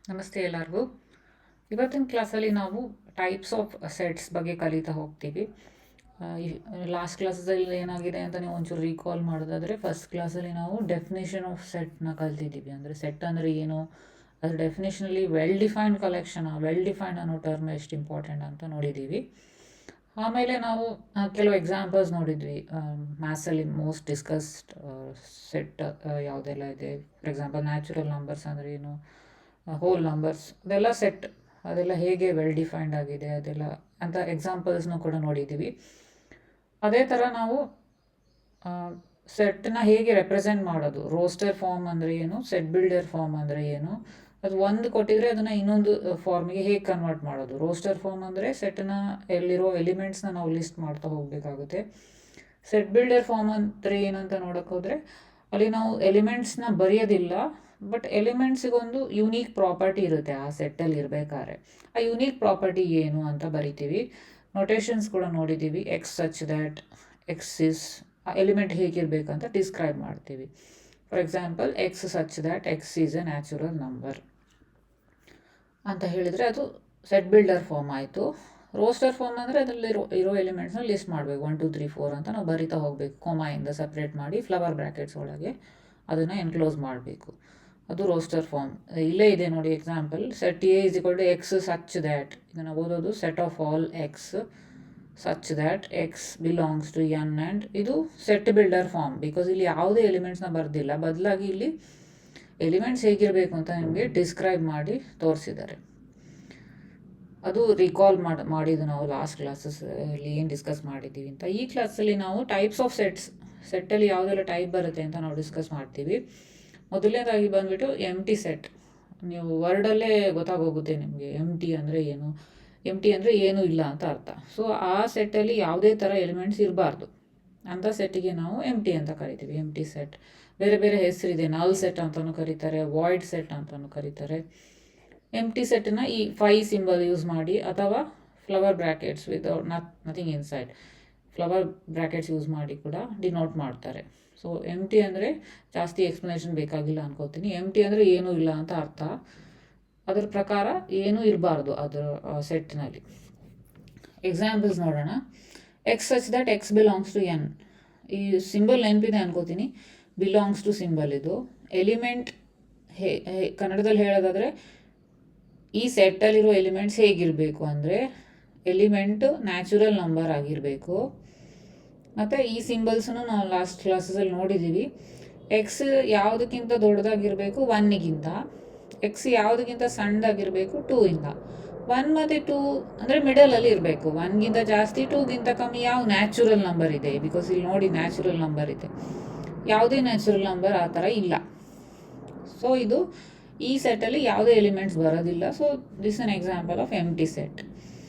ನಮಸ್ತೆ ಎಲ್ಲರಿಗೂ. ಇವತ್ತಿನ ಕ್ಲಾಸಲ್ಲಿ ನಾವು ಟೈಪ್ಸ್ ಆಫ್ ಸೆಟ್ಸ್ ಬಗ್ಗೆ ಕಲಿತಾ ಹೋಗ್ತೀವಿ. ಲಾಸ್ಟ್ ಕ್ಲಾಸಲ್ಲಿ ಏನಾಗಿದೆ ಅಂತ ನೀವು ಒಂಚೂರು ರೀಕಾಲ್ ಮಾಡೋದಾದರೆ, ಫಸ್ಟ್ ಕ್ಲಾಸಲ್ಲಿ ನಾವು ಡೆಫಿನೇಷನ್ ಆಫ್ ಸೆಟ್ನ ಕಲ್ತಿದ್ದೀವಿ. ಅಂದರೆ ಸೆಟ್ ಅಂದರೆ ಏನು, ಅದ್ರ ಡೆಫಿನೇಷನಲ್ಲಿ well defined collection, well defined ಅನ್ನೋ ಟರ್ಮ್ ಎಷ್ಟು ಇಂಪಾರ್ಟೆಂಟ್ ಅಂತ ನೋಡಿದ್ದೀವಿ. ಆಮೇಲೆ ನಾವು ಕೆಲವು ಎಕ್ಸಾಂಪಲ್ಸ್ ನೋಡಿದ್ವಿ. ಮ್ಯಾಥ್ಸಲ್ಲಿ ಮೋಸ್ಟ್ ಡಿಸ್ಕಸ್ಡ್ ಸೆಟ್ ಯಾವುದೆಲ್ಲ ಇದೆ. ಫಾರ್ ಎಕ್ಸಾಂಪಲ್ ನ್ಯಾಚುರಲ್ ನಂಬರ್ಸ್ ಅಂದರೆ ಏನು, ಹೋಲ್ ನಂಬರ್ಸ್, ಅದೆಲ್ಲ ಸೆಟ್, ಅದೆಲ್ಲ ಹೇಗೆ ವೆಲ್ ಡಿಫೈನ್ಡ್ ಆಗಿದೆ ಅದೆಲ್ಲ ಅಂತ ಎಕ್ಸಾಂಪಲ್ಸ್ನೂ ಕೂಡ ನೋಡಿದ್ದೀವಿ. ಅದೇ ಥರ ನಾವು ಸೆಟ್ನ ಹೇಗೆ ರೆಪ್ರೆಸೆಂಟ್ ಮಾಡೋದು, ರೋಸ್ಟರ್ ಫಾರ್ಮ್ ಅಂದರೆ ಏನು, ಸೆಟ್ ಬಿಲ್ಡರ್ ಫಾರ್ಮ್ ಅಂದರೆ ಏನು, ಅದು ಒಂದು ಕೊಟ್ಟಿದ್ರೆ ಅದನ್ನು ಇನ್ನೊಂದು ಫಾರ್ಮಿಗೆ ಹೇಗೆ ಕನ್ವರ್ಟ್ ಮಾಡೋದು. ರೋಸ್ಟರ್ ಫಾರ್ಮ್ ಅಂದರೆ ಸೆಟ್ನ ಎಲ್ಲಿರೋ ಎಲಿಮೆಂಟ್ಸ್ನ ನಾವು ಲಿಸ್ಟ್ ಮಾಡ್ತಾ ಹೋಗಬೇಕಾಗುತ್ತೆ. ಸೆಟ್ ಬಿಲ್ಡರ್ ಫಾರ್ಮ್ ಅಂದರೆ ಏನಂತ ನೋಡೋಕೆ ಹೋದರೆ, ಅಲ್ಲಿ ನಾವು ಎಲಿಮೆಂಟ್ಸ್ನ ಬರೆಯೋದಿಲ್ಲ, ಬಟ್ ಎಲಿಮೆಂಟ್ಸಿಗೊಂದು ಯುನೀಕ್ ಪ್ರಾಪರ್ಟಿ ಇರುತ್ತೆ ಆ ಸೆಟ್ಟಲ್ಲಿ ಇರಬೇಕಾದ್ರೆ. ಆ ಯುನೀಕ್ ಪ್ರಾಪರ್ಟಿ ಏನು ಅಂತ ಬರಿತೀವಿ. ನೊಟೇಷನ್ಸ್ ಕೂಡ ನೋಡಿದ್ದೀವಿ. X such that X is, ಆ ಎಲಿಮೆಂಟ್ ಹೇಗಿರಬೇಕಂತ ಡಿಸ್ಕ್ರೈಬ್ ಮಾಡ್ತೀವಿ. For example, X such that X is A natural number ಅಂತ ಹೇಳಿದರೆ ಅದು ಸೆಟ್ ಬಿಲ್ಡರ್ ಫಾರ್ಮ್ ಆಯಿತು. ರೋಸ್ಟರ್ ಫಾರ್ಮ್ ಅಂದರೆ ಅದರಲ್ಲಿ ಇರೋ ಎಲಿಮೆಂಟ್ಸ್ನ ಲಿಸ್ಟ್ ಮಾಡಬೇಕು. 1 2 3 4 ಅಂತ ನಾವು ಬರಿತಾ ಹೋಗಬೇಕು. ಕೊಮಾಯಿಂದ ಸಪ್ರೇಟ್ ಮಾಡಿ ಫ್ಲವರ್ ಬ್ರ್ಯಾಕೆಟ್ಸ್ ಒಳಗೆ ಅದನ್ನು ಎನ್ಕ್ಲೋಸ್ ಮಾಡಬೇಕು. ಅದು ರೋಸ್ಟರ್ ಫಾರ್ಮ್. ಇಲ್ಲೇ ಇದೆ ನೋಡಿ example, set A is equal to x such that, ಇದನ್ನು ಓದೋದು set of all x such that x belongs to N. And ಇದು ಸೆಟ್ ಬಿಲ್ಡರ್ ಫಾರ್ಮ್, ಬಿಕಾಸ್ ಇಲ್ಲಿ ಯಾವುದೇ ಎಲಿಮೆಂಟ್ಸ್ನ ಬರೆದಿಲ್ಲ, ಬದಲಾಗಿ ಇಲ್ಲಿ ಎಲಿಮೆಂಟ್ಸ್ ಹೇಗಿರಬೇಕು ಅಂತ ನಿಮಗೆ ಡಿಸ್ಕ್ರೈಬ್ ಮಾಡಿ ತೋರಿಸಿದ್ದಾರೆ. ಅದು ರಿಕಾಲ್ ಮಾಡಿದ್ದು ನಾವು ಲಾಸ್ಟ್ ಕ್ಲಾಸಲ್ಲಿ ಏನು ಡಿಸ್ಕಸ್ ಮಾಡಿದ್ದೀವಿ ಅಂತ. ಈ ಕ್ಲಾಸಲ್ಲಿ ನಾವು ಟೈಪ್ಸ್ ಆಫ್ ಸೆಟ್ಟಲ್ಲಿ ಯಾವುದೆಲ್ಲ ಟೈಪ್ ಬರುತ್ತೆ ಅಂತ ನಾವು ಡಿಸ್ಕಸ್ ಮಾಡ್ತೀವಿ. ಮೊದಲನೇದಾಗಿ ಬಂದುಬಿಟ್ಟು ಎಂಟಿ ಸೆಟ್. ನೀವು ವರ್ಡಲ್ಲೇ ಗೊತ್ತಾಗೋಗುತ್ತೆ ನಿಮಗೆ ಎಂಟಿ ಅಂದರೆ ಏನು. ಎಂಟಿ ಅಂದರೆ ಏನೂ ಇಲ್ಲ ಅಂತ ಅರ್ಥ. ಸೊ ಆ ಸೆಟ್ಟಲ್ಲಿ ಯಾವುದೇ ಥರ ಎಲಿಮೆಂಟ್ಸ್ ಇರಬಾರ್ದು, ಅಂಥ ಸೆಟ್ಟಿಗೆ ನಾವು ಎಂಟಿ ಅಂತ ಕರಿತೀವಿ, ಎಂಟಿ ಸೆಟ್. ಬೇರೆ ಬೇರೆ ಹೆಸರಿದೆ, ನಲ್ ಸೆಟ್ ಅಂತಲೂ ಕರೀತಾರೆ, ವಾಯ್ಡ್ ಸೆಟ್ ಅಂತಲೂ ಕರೀತಾರೆ. ಎಂಟಿ ಸೆಟ್ಟನ್ನ ಈ 5 ಸಿಂಬಲ್ ಯೂಸ್ ಮಾಡಿ ಅಥವಾ flower brackets without nothing inside, flower brackets use ಮಾಡಿ ಕೂಡ ಡಿನೋಟ್ ಮಾಡ್ತಾರೆ. ಸೊ ಎಂಟಿ ಅಂದರೆ ಜಾಸ್ತಿ ಎಕ್ಸ್ಪ್ಲನೇಷನ್ ಬೇಕಾಗಿಲ್ಲ ಅನ್ಕೋತೀನಿ. ಎಂಟಿ ಅಂದರೆ ಏನೂ ಇಲ್ಲ ಅಂತ ಅರ್ಥ. ಅದರ ಪ್ರಕಾರ ಏನೂ ಇರಬಾರ್ದು ಅದರ ಸೆಟ್ನಲ್ಲಿ. ಎಕ್ಸಾಂಪಲ್ಸ್ ನೋಡೋಣ. X such that x belongs to N. ಈ ಸಿಂಬಲ್ ನೆನಪಿದೆ ಅನ್ಕೋತೀನಿ. ಬಿಲಾಂಗ್ಸ್ ಟು ಸಿಂಬಲ್ ಇದು. ಎಲಿಮೆಂಟ್ ಕನ್ನಡದಲ್ಲಿ ಹೇಳೋದಾದರೆ ಈ ಸೆಟ್ಟಲ್ಲಿರೋ ಎಲಿಮೆಂಟ್ಸ್ ಹೇಗಿರಬೇಕು ಅಂದರೆ, ಎಲಿಮೆಂಟು ನ್ಯಾಚುರಲ್ ನಂಬರ್ ಆಗಿರಬೇಕು. ಮತ್ತು ಈ ಸಿಂಬಲ್ಸನ್ನು ನಾವು ಲಾಸ್ಟ್ ಕ್ಲಾಸಲ್ಲಿ ನೋಡಿದ್ದೀವಿ. ಎಕ್ಸ್ ಯಾವುದಕ್ಕಿಂತ ದೊಡ್ಡದಾಗಿರಬೇಕು 1ಗಿಂತ, ಎಕ್ಸ್ ಯಾವುದಕ್ಕಿಂತ ಸಣ್ಣದಾಗಿರಬೇಕು 2ಇಂದ. 1 ಮತ್ತು 2 ಅಂದರೆ ಮಿಡಲಲ್ಲಿ ಇರಬೇಕು. 1ಗಿಂತ ಜಾಸ್ತಿ 2ಗಿಂತ ಕಮ್ಮಿ ಯಾವ ನ್ಯಾಚುರಲ್ ನಂಬರ್ ಇದೆ, ಬಿಕಾಸ್ ಇಲ್ಲಿ ನೋಡಿ ನ್ಯಾಚುರಲ್ ನಂಬರ್ ಇದೆ. ಯಾವುದೇ ನ್ಯಾಚುರಲ್ ನಂಬರ್ ಆ ಥರ ಇಲ್ಲ. ಸೊ ಇದು ಈ ಸೆಟ್ಟಲ್ಲಿ ಯಾವುದೇ ಎಲಿಮೆಂಟ್ಸ್ ಬರೋದಿಲ್ಲ. So this an example of empty set.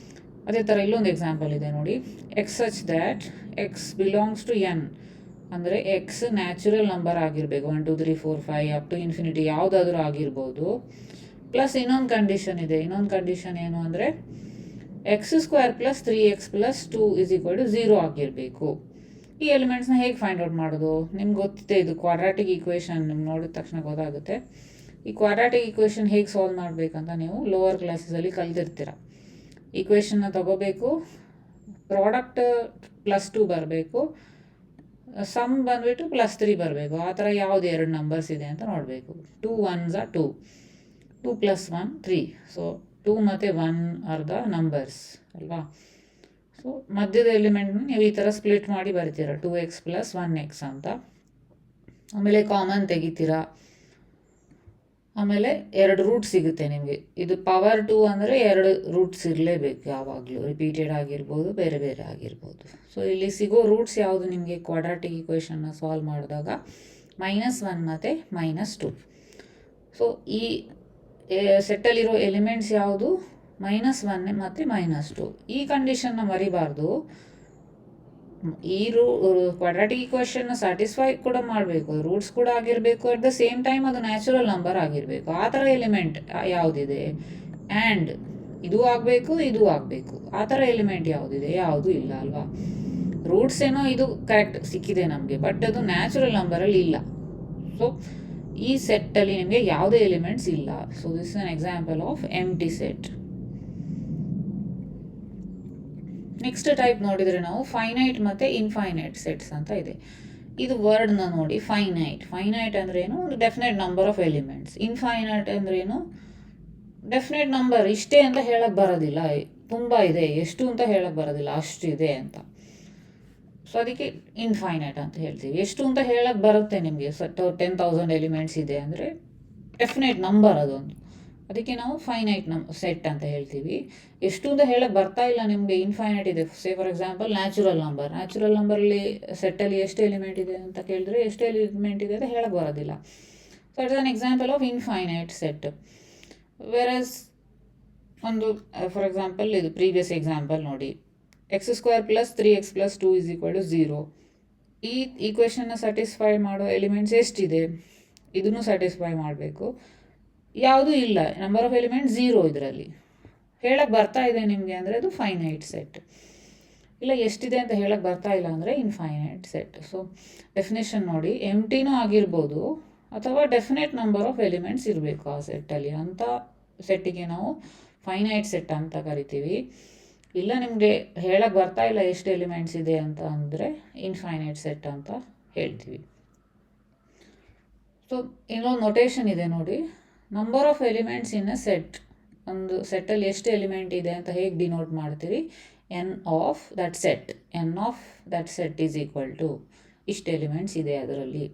ಅದೇ ಥರ ಇಲ್ಲೊಂದು ಎಕ್ಸಾಂಪಲ್ ಇದೆ ನೋಡಿ. X such that x belongs to N ಅಂದರೆ ಎಕ್ಸ್ ನ್ಯಾಚುರಲ್ ನಂಬರ್ ಆಗಿರಬೇಕು. 1 2 3 4 5 ಅಪ್ ಟು ಇನ್ಫಿನಿಟಿ ಯಾವುದಾದ್ರೂ ಆಗಿರ್ಬೋದು. ಪ್ಲಸ್ ಇನ್ನೊಂದು ಕಂಡೀಷನ್ ಇದೆ. ಇನ್ನೊಂದು ಕಂಡೀಷನ್ ಏನು ಅಂದರೆ x square plus 3x plus 2 is equal to 0 ಆಗಿರಬೇಕು. ಈ ಎಲಿಮೆಂಟ್ಸ್ನ ಹೇಗೆ ಫೈಂಡ್ ಔಟ್ ಮಾಡೋದು ನಿಮ್ಗೆ ಗೊತ್ತಿದೆ. ಇದು ಕ್ವಾಡ್ರಾಟಿಕ್ ಈಕ್ವೇಷನ್ ನಿಮ್ಗೆ ನೋಡಿದ ತಕ್ಷಣ ಗೊತ್ತಾಗುತ್ತೆ. ಈ ಕ್ವಾಡ್ರಾಟಿಕ್ ಈಕ್ವೇಷನ್ ಹೇಗೆ ಸಾಲ್ವ್ ಮಾಡಬೇಕಂತ ನೀವು ಲೋವರ್ ಕ್ಲಾಸಸಲ್ಲಿ ಕಲ್ತಿರ್ತೀರ. ಈಕ್ವೇಷನ್ನ ತಗೋಬೇಕು, ಪ್ರಾಡಕ್ಟ್ +2 ಬರಬೇಕು, ಸಮ್ ಬಂದುಬಿಟ್ಟು +3 ಬರಬೇಕು. ಆ ಥರ ಯಾವುದು 2 ನಂಬರ್ಸ್ ಇದೆ ಅಂತ ನೋಡಬೇಕು. 2 1s are 2, 2 + 1 3. ಸೊ 2 ಮತ್ತು 1 ಆರ್ ದ ನಂಬರ್ಸ್ ಅಲ್ವಾ. ಸೊ ಮಧ್ಯದ ಎಲಿಮೆಂಟ್ನ ನೀವು ಈ ಥರ ಸ್ಪ್ಲಿಟ್ ಮಾಡಿ ಬರ್ತೀರ, 2x + 1x ಅಂತ. ಆಮೇಲೆ ಕಾಮನ್ ತೆಗಿತೀರಾ. ಆಮೇಲೆ 2 ರೂಟ್ಸ್ ಸಿಗುತ್ತೆ ನಿಮಗೆ. ಇದು ಪವರ್ 2 ಅಂದರೆ 2 ರೂಟ್ಸ್ ಇರಲೇಬೇಕು ಯಾವಾಗಲೂ, ರಿಪೀಟೆಡ್ ಆಗಿರ್ಬೋದು, ಬೇರೆ ಬೇರೆ ಆಗಿರ್ಬೋದು. ಸೊ ಇಲ್ಲಿ ಸಿಗೋ ರೂಟ್ಸ್ ಯಾವುದು ನಿಮಗೆ ಕ್ವಾಡ್ರಾಟಿಕ್ ಈಕ್ವೇಷನ್ನ ಸಾಲ್ವ್ ಮಾಡಿದಾಗ -1 ಮತ್ತು -2. ಸೊ ಈ ಸೆಟ್ಟಲ್ಲಿರೋ ಎಲಿಮೆಂಟ್ಸ್ ಯಾವುದು -1 ಮತ್ತು -2. ಈ ಕಂಡೀಷನ್ನ ಮರಿಬಾರ್ದು. ಈ ಕ್ವಾಡ್ರಾಟಿಕ್ ಈಕ್ವೇಷನ್ನ ಸ್ಯಾಟಿಸ್ಫೈ ಕೂಡ ಮಾಡಬೇಕು, ರೂಟ್ಸ್ ಕೂಡ ಆಗಿರಬೇಕು, ಅಟ್ ದ ಸೇಮ್ ಟೈಮ್ ಅದು ನ್ಯಾಚುರಲ್ ನಂಬರ್ ಆಗಿರಬೇಕು. ಆ ಥರ ಎಲಿಮೆಂಟ್ ಯಾವುದಿದೆ, ಆ್ಯಂಡ್ ಇದು ಆಗಬೇಕು ಇದು ಆಗಬೇಕು, ಆ ಥರ ಎಲಿಮೆಂಟ್ ಯಾವುದಿದೆ, ಯಾವುದೂ ಇಲ್ಲ ಅಲ್ವಾ. ರೂಟ್ಸ್ ಏನೋ ಇದು ಕರೆಕ್ಟ್ ಸಿಕ್ಕಿದೆ ನಮಗೆ, ಬಟ್ ಅದು ನ್ಯಾಚುರಲ್ ನಂಬರಲ್ಲಿ ಇಲ್ಲ. ಸೊ ಈ ಸೆಟ್ಟಲ್ಲಿ ನಿಮಗೆ ಯಾವುದೇ ಎಲಿಮೆಂಟ್ಸ್ ಇಲ್ಲ. So this is an example of empty set. Next type ನೋಡಿದರೆ ನಾವು ಫೈನೈಟ್ ಮತ್ತು ಇನ್ಫೈನೈಟ್ ಸೆಟ್ಸ್ ಅಂತ ಇದೆ. ಇದು ವರ್ಡ್ನ ನೋಡಿ, ಫೈನೈಟ್ ಅಂದ್ರೆ ಏನು, ಒಂದು definite number of elements. Infinite ಅಂದ್ರೆ ಏನು, ಡೆಫಿನೆಟ್ ನಂಬರ್, ಇಷ್ಟೇ ಅಂತ ಹೇಳಕ್ಕೆ ಬರೋದಿಲ್ಲ, ತುಂಬ ಇದೆ, ಎಷ್ಟು ಅಂತ ಹೇಳಕ್ಕೆ ಬರೋದಿಲ್ಲ, ಅಷ್ಟಿದೆ ಅಂತ. ಸೊ ಅದಕ್ಕೆ ಇನ್ಫೈನೈಟ್ ಅಂತ ಹೇಳ್ತೀವಿ. ಎಷ್ಟು ಅಂತ ಹೇಳಕ್ಕೆ ಬರುತ್ತೆ ನಿಮಗೆ, 10,000 ಎಲಿಮೆಂಟ್ಸ್ ಇದೆ ಅಂದರೆ ಡೆಫಿನೆಟ್ ನಂಬರ್ ಅದೊಂದು, ಅದಕ್ಕೆ ನಾವು ಫೈನೈಟ್ ಸೆಟ್ ಅಂತ ಹೇಳ್ತೀವಿ. ಎಷ್ಟು ಅಂತ ಹೇಳಕ್ಕೆ ಬರ್ತಾ ಇಲ್ಲ ನಿಮಗೆ, ಇನ್ಫೈನೈಟ್ ಇದೆ. ಫಾರ್ ಎಕ್ಸಾಂಪಲ್ ನ್ಯಾಚುರಲ್ ನಂಬರಲ್ಲಿ ಸೆಟ್ಟಲ್ಲಿ ಎಷ್ಟು ಎಲಿಮೆಂಟ್ ಇದೆ ಅಂತ ಕೇಳಿದ್ರೆ ಎಷ್ಟು ಎಲಿಮೆಂಟ್ ಇದೆ ಅಂತ ಹೇಳಕ್ಕೆ ಬರೋದಿಲ್ಲ. So it's an example of infinite set. Virus ಒಂದು ಫಾರ್ ಎಕ್ಸಾಂಪಲ್ ಇದು ಪ್ರೀವಿಯಸ್ ಎಕ್ಸಾಂಪಲ್ ನೋಡಿ, x² + 3x + 2 = 0. ಈ ಈಕ್ವೇಷನ್ನ ಸ್ಯಾಟಿಸ್ಫೈ ಮಾಡೋ ಎಲಿಮೆಂಟ್ಸ್ ಎಷ್ಟಿದೆ, ಇದನ್ನು ಸ್ಯಾಟಿಸ್ಫೈ ಮಾಡಬೇಕು. ಯಾವುದೂ ಇಲ್ಲ, ನಂಬರ್ ಆಫ್ ಎಲಿಮೆಂಟ್ಸ್ 0 ಇದರಲ್ಲಿ ಹೇಳಕ್ಕೆ ಬರ್ತಾ ಇದೆ ನಿಮಗೆ ಅಂದರೆ ಅದು ಫೈನೈಟ್ ಸೆಟ್. ಇಲ್ಲ ಎಷ್ಟಿದೆ ಅಂತ ಹೇಳಕ್ಕೆ ಬರ್ತಾ ಇಲ್ಲ ಅಂದರೆ ಇನ್ಫೈನೈಟ್ ಸೆಟ್. ಸೊ ಡೆಫಿನೇಷನ್ ನೋಡಿ, ಎಂಟಿನೂ ಆಗಿರ್ಬೋದು ಅಥವಾ ಡೆಫಿನೆಟ್ ನಂಬರ್ ಆಫ್ ಎಲಿಮೆಂಟ್ಸ್ ಇರಬೇಕು ಆ ಸೆಟ್ಟಲ್ಲಿ, ಅಂಥ ಸೆಟ್ಟಿಗೆ ನಾವು ಫೈನೈಟ್ ಸೆಟ್ ಅಂತ ಕರಿತೀವಿ. ಇಲ್ಲ ನಿಮಗೆ ಹೇಳಕ್ಕೆ ಬರ್ತಾ ಇಲ್ಲ ಎಷ್ಟು ಎಲಿಮೆಂಟ್ಸ್ ಇದೆ ಅಂತ ಅಂದರೆ ಇನ್ಫೈನೈಟ್ ಸೆಟ್ ಅಂತ ಹೇಳ್ತೀವಿ. ಸೊ ಇನ್ನೊಂದು ನೊಟೇಷನ್ ಇದೆ ನೋಡಿ, number of elements in a set. ಒಂದು ಸೆಟ್ಟಲ್ಲಿ ಎಷ್ಟು ಎಲಿಮೆಂಟ್ ಇದೆ ಅಂತ ಹೇಗೆ ಡಿನೋಟ್ ಮಾಡ್ತೀರಿ, n of that set is equal to ಇಷ್ಟು ಎಲಿಮೆಂಟ್ಸ್ ಇದೆ ಅದರಲ್ಲಿ.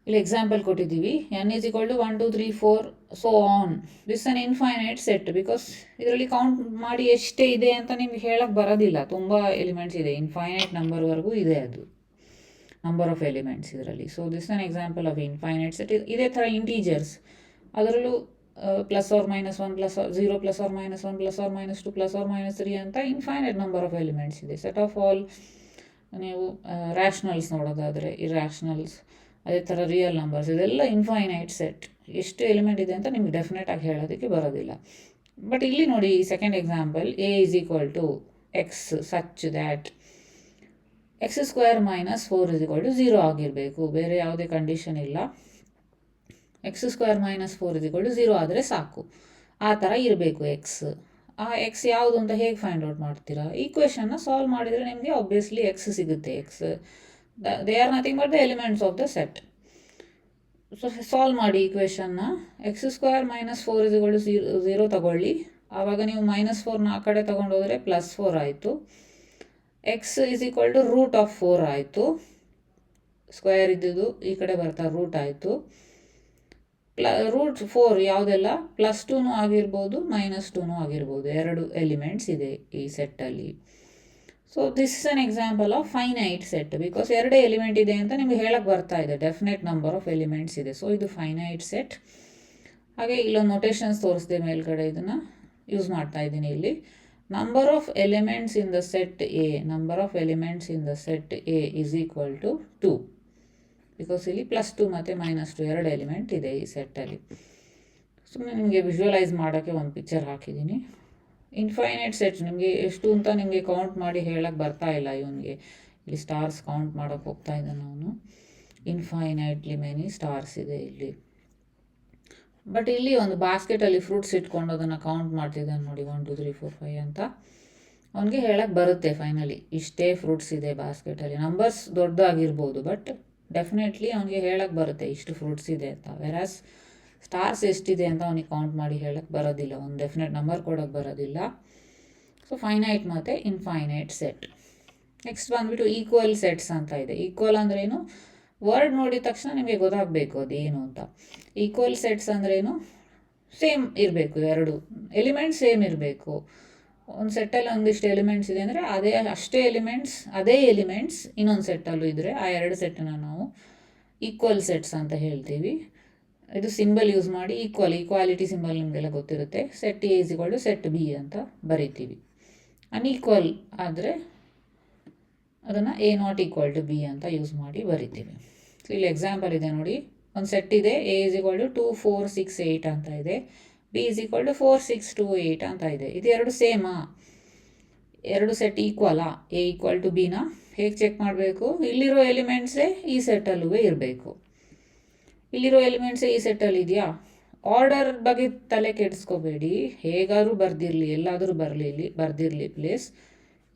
ಇಲ್ಲಿ ಎಕ್ಸಾಂಪಲ್ ಕೊಟ್ಟಿದ್ದೀವಿ, n is equal to 1 2 3 4 so on. This an infinite set because ಇದರಲ್ಲಿ ಕೌಂಟ್ ಮಾಡಿ ಎಷ್ಟೇ ಇದೆ ಅಂತ ನಿಮ್ಗೆ ಹೇಳಕ್ಕೆ ಬರೋದಿಲ್ಲ, ತುಂಬ ಎಲಿಮೆಂಟ್ಸ್ ಇದೆ, ಇನ್ಫೈನೈಟ್ ನಂಬರ್ವರೆಗೂ ಇದೆ ಅದು ನಂಬರ್ ಆಫ್ ಎಲಿಮೆಂಟ್ಸ್ ಇದರಲ್ಲಿ. So this an example of infinite set. ಇದೇ ಥರ ಇಂಟೀಜರ್ಸ್, ಅದರಲ್ಲೂ +or -1 +0 +or -1 +or -2 +or -3 ಅಂತ ಇನ್ಫೈನೈಟ್ ನಂಬರ್ ಆಫ್ ಎಲಿಮೆಂಟ್ಸ್ ಇದೆ. ಸೆಟ್ ಆಫ್ ಆಲ್ ನೀವು ರ್ಯಾಷನಲ್ಸ್ ನೋಡೋದಾದರೆ ಇರ್ಯಾಷನಲ್ಸ್, ಅದೇ ಥರ ರಿಯಲ್ ನಂಬರ್ಸ್, ಇದೆಲ್ಲ ಇನ್ಫೈನೈಟ್ ಸೆಟ್. ಎಷ್ಟು ಎಲಿಮೆಂಟ್ ಇದೆ ಅಂತ ನಿಮ್ಗೆ ಡೆಫಿನೆಟ್ ಆಗಿ ಹೇಳೋದಕ್ಕೆ ಬರೋದಿಲ್ಲ. ಬಟ್ ಇಲ್ಲಿ ನೋಡಿ second example, a = x such that x² - 4 = 0 ಆಗಿರಬೇಕು, ಬೇರೆ ಯಾವುದೇ ಕಂಡೀಷನ್ ಇಲ್ಲ. x² - 4 = 0 ಆದರೆ ಸಾಕು, ಆ ಥರ ಇರಬೇಕು ಎಕ್ಸ್. ಆ ಎಕ್ಸ್ ಯಾವುದು ಅಂತ ಹೇಗೆ ಫೈಂಡ್ ಔಟ್ ಮಾಡ್ತೀರಾ, ಈಕ್ವೇಷನ್ನ ಸಾಲ್ವ್ ಮಾಡಿದರೆ ನಿಮಗೆ ಆಬ್ವಿಯಸ್ಲಿ ಎಕ್ಸ್ ಸಿಗುತ್ತೆ. X they are nothing but the elements of the set. So solve ಮಾಡಿ ಈಕ್ವೇಷನ್ನ, x² - 4 = 0 ತಗೊಳ್ಳಿ, ಆವಾಗ ನೀವು -4ನ ಆ ಕಡೆ ತೊಗೊಂಡೋದ್ರೆ +4 ಆಯಿತು. x = √4 ಆಯಿತು, ಸ್ಕ್ವೇರ್ ಇದ್ದಿದ್ದು ಈ ಕಡೆ ಬರ್ತಾ ರೂಟ್ ಆಯಿತು. √4 ಯಾವುದೆಲ್ಲ +2 ಆಗಿರ್ಬೋದು -2 ಆಗಿರ್ಬೋದು, ಎರಡು ಎಲಿಮೆಂಟ್ಸ್ ಇದೆ ಈ ಸೆಟ್ಟಲ್ಲಿ. So this is an example of finite set because ಎರಡೇ ಎಲಿಮೆಂಟ್ ಇದೆ ಅಂತ ನಿಮಗೆ ಹೇಳಕ್ಕೆ ಬರ್ತಾ ಇದೆ, ಡೆಫಿನೆಟ್ ನಂಬರ್ ಆಫ್ ಎಲಿಮೆಂಟ್ಸ್ ಇದೆ. ಸೊ ಇದು ಫೈನೈಟ್ ಸೆಟ್. ಹಾಗೆ ಇಲ್ಲೊಂದು ನೊಟೇಷನ್ಸ್ ತೋರಿಸಿದೆ ಮೇಲ್ಗಡೆ, ಇದನ್ನು ಯೂಸ್ ಮಾಡ್ತಾ ಇದ್ದೀನಿ ಇಲ್ಲಿ. Number of elements in the set A is equal to 2 because ಇಲ್ಲಿ +2 ಮತ್ತು -2 ಎರಡು ಎಲಿಮೆಂಟ್ ಇದೆ ಈ ಸೆಟ್ಟಲ್ಲಿ. ಸುಮ್ಮನೆ ನಿಮಗೆ ವಿಜುವಲೈಸ್ ಮಾಡೋಕ್ಕೆ ಒಂದು ಪಿಕ್ಚರ್ ಹಾಕಿದ್ದೀನಿ. ಇನ್ಫೈನೈಟ್ ಸೆಟ್ ನಿಮಗೆ ಎಷ್ಟು ಅಂತ ನಿಮಗೆ ಕೌಂಟ್ ಮಾಡಿ ಹೇಳಕ್ಕೆ ಬರ್ತಾ ಇಲ್ಲ ಇವನಿಗೆ, ಇಲ್ಲಿ ಸ್ಟಾರ್ಸ್ ಕೌಂಟ್ ಮಾಡೋಕ್ಕೆ ಹೋಗ್ತಾ ಇದ್ದಾನೆ ಅವನು. ಇನ್ಫೈನೈಟ್ಲಿ ಮೆನಿ ಸ್ಟಾರ್ಸ್ ಇದೆ ಇಲ್ಲಿ. ಬಟ್ ಇಲ್ಲಿ ಒಂದು ಬಾಸ್ಕೆಟಲ್ಲಿ ಫ್ರೂಟ್ಸ್ ಇಟ್ಕೊಂಡು ಅದನ್ನು ಕೌಂಟ್ ಮಾಡ್ತಿದ್ದಾನೆ ನೋಡಿ, 1 2 3 4 5 ಅಂತ. ಅವನಿಗೆ ಹೇಳಕ್ಕೆ ಬರುತ್ತೆ ಫೈನಲಿ ಇಷ್ಟೇ ಫ್ರೂಟ್ಸ್ ಇದೆ ಬಾಸ್ಕೆಟಲ್ಲಿ. ನಂಬರ್ಸ್ ದೊಡ್ಡದಾಗಿರ್ಬೋದು ಬಟ್ ಡೆಫಿನೆಟ್ಲಿ ಅವನಿಗೆ ಹೇಳಕ್ಕೆ ಬರುತ್ತೆ ಇಷ್ಟು ಫ್ರೂಟ್ಸ್ ಇದೆ ಅಂತ. ವೆರಾಸ್ ಸ್ಟಾರ್ಸ್ ಎಷ್ಟಿದೆ ಅಂತ ಅವನಿಗೆ ಕೌಂಟ್ ಮಾಡಿ ಹೇಳಕ್ಕೆ ಬರೋದಿಲ್ಲ, ಒಂದು ಡೆಫಿನೆಟ್ ನಂಬರ್ ಕೊಡೋಕ್ಕೆ ಬರೋದಿಲ್ಲ. ಸೊ ಫೈನೈಟ್ ಮತ್ತು ಇನ್ಫೈನೈಟ್ ಸೆಟ್. ನೆಕ್ಸ್ಟ್ ಬಂದುಬಿಟ್ಟು ಈಕ್ವಲ್ ಸೆಟ್ಸ್ ಅಂತ ಇದೆ. ಈಕ್ವಲ್ ಅಂದ್ರೇನು, ವರ್ಡ್ ನೋಡಿದ ತಕ್ಷಣ ನಿಮಗೆ ಗೊತ್ತಾಗಬೇಕು ಅದೇನು ಅಂತ. ಈಕ್ವಲ್ ಸೆಟ್ಸ್ ಅಂದ್ರೇನು, ಸೇಮ್ ಇರಬೇಕು, ಎರಡು ಎಲಿಮೆಂಟ್ಸ್ ಸೇಮ್ ಇರಬೇಕು. ಒಂದು ಸೆಟ್ಟಲ್ಲಿ ಒಂದಿಷ್ಟು ಎಲಿಮೆಂಟ್ಸ್ ಇದೆ ಅಂದರೆ ಅದೇ ಎಲಿಮೆಂಟ್ಸ್ ಇನ್ನೊಂದು ಸೆಟ್ಟಲ್ಲೂ ಇದ್ದರೆ ಆ ಎರಡು ಸೆಟ್ಟನ್ನು ನಾವು ಈಕ್ವಲ್ ಸೆಟ್ಸ್ ಅಂತ ಹೇಳ್ತೀವಿ. ಇದು ಸಿಂಬಲ್ ಯೂಸ್ ಮಾಡಿ ಈಕ್ವಾಲಿಟಿ ಸಿಂಬಲ್ ನಿಮಗೆಲ್ಲ ಗೊತ್ತಿರುತ್ತೆ. ಸೆಟ್ A = ಸೆಟ್ B ಅಂತ ಬರಿತೀವಿ. ಅನ್ಈಕ್ವಲ್ ಆದರೆ ಅದನ್ನು A ≠ B ಅಂತ ಯೂಸ್ ಮಾಡಿ ಬರಿತೀವಿ. ಸೊ ಇಲ್ಲಿ ಎಕ್ಸಾಂಪಲ್ ಇದೆ ನೋಡಿ, ಒಂದು ಸೆಟ್ ಇದೆ, A = 2 4 6 8 ಅಂತ ಇದೆ, B = 4 6 2 8 ಅಂತ ಇದೆ. ಇದು ಎರಡು ಸೇಮಾ, ಎರಡು ಸೆಟ್ ಈಕ್ವಲಾ, A = B ನ ಹೇಗೆ ಚೆಕ್ ಮಾಡಬೇಕು, ಇಲ್ಲಿರೋ ಎಲಿಮೆಂಟ್ಸೇ ಈ ಸೆಟ್ಟಲ್ಲೂ ಇರಬೇಕು. ಇಲ್ಲಿರೋ ಎಲಿಮೆಂಟ್ಸೇ ಈ ಸೆಟ್ಟಲ್ಲಿ ಇದೆಯಾ? ಆರ್ಡರ್ ಬಗ್ಗೆ ತಲೆ ಕೆಡಿಸ್ಕೋಬೇಡಿ, ಹೇಗಾದರೂ ಬರ್ದಿರಲಿ, ಎಲ್ಲಾದರೂ ಬರ್ದಿರಲಿ ಪ್ಲೇಸ್.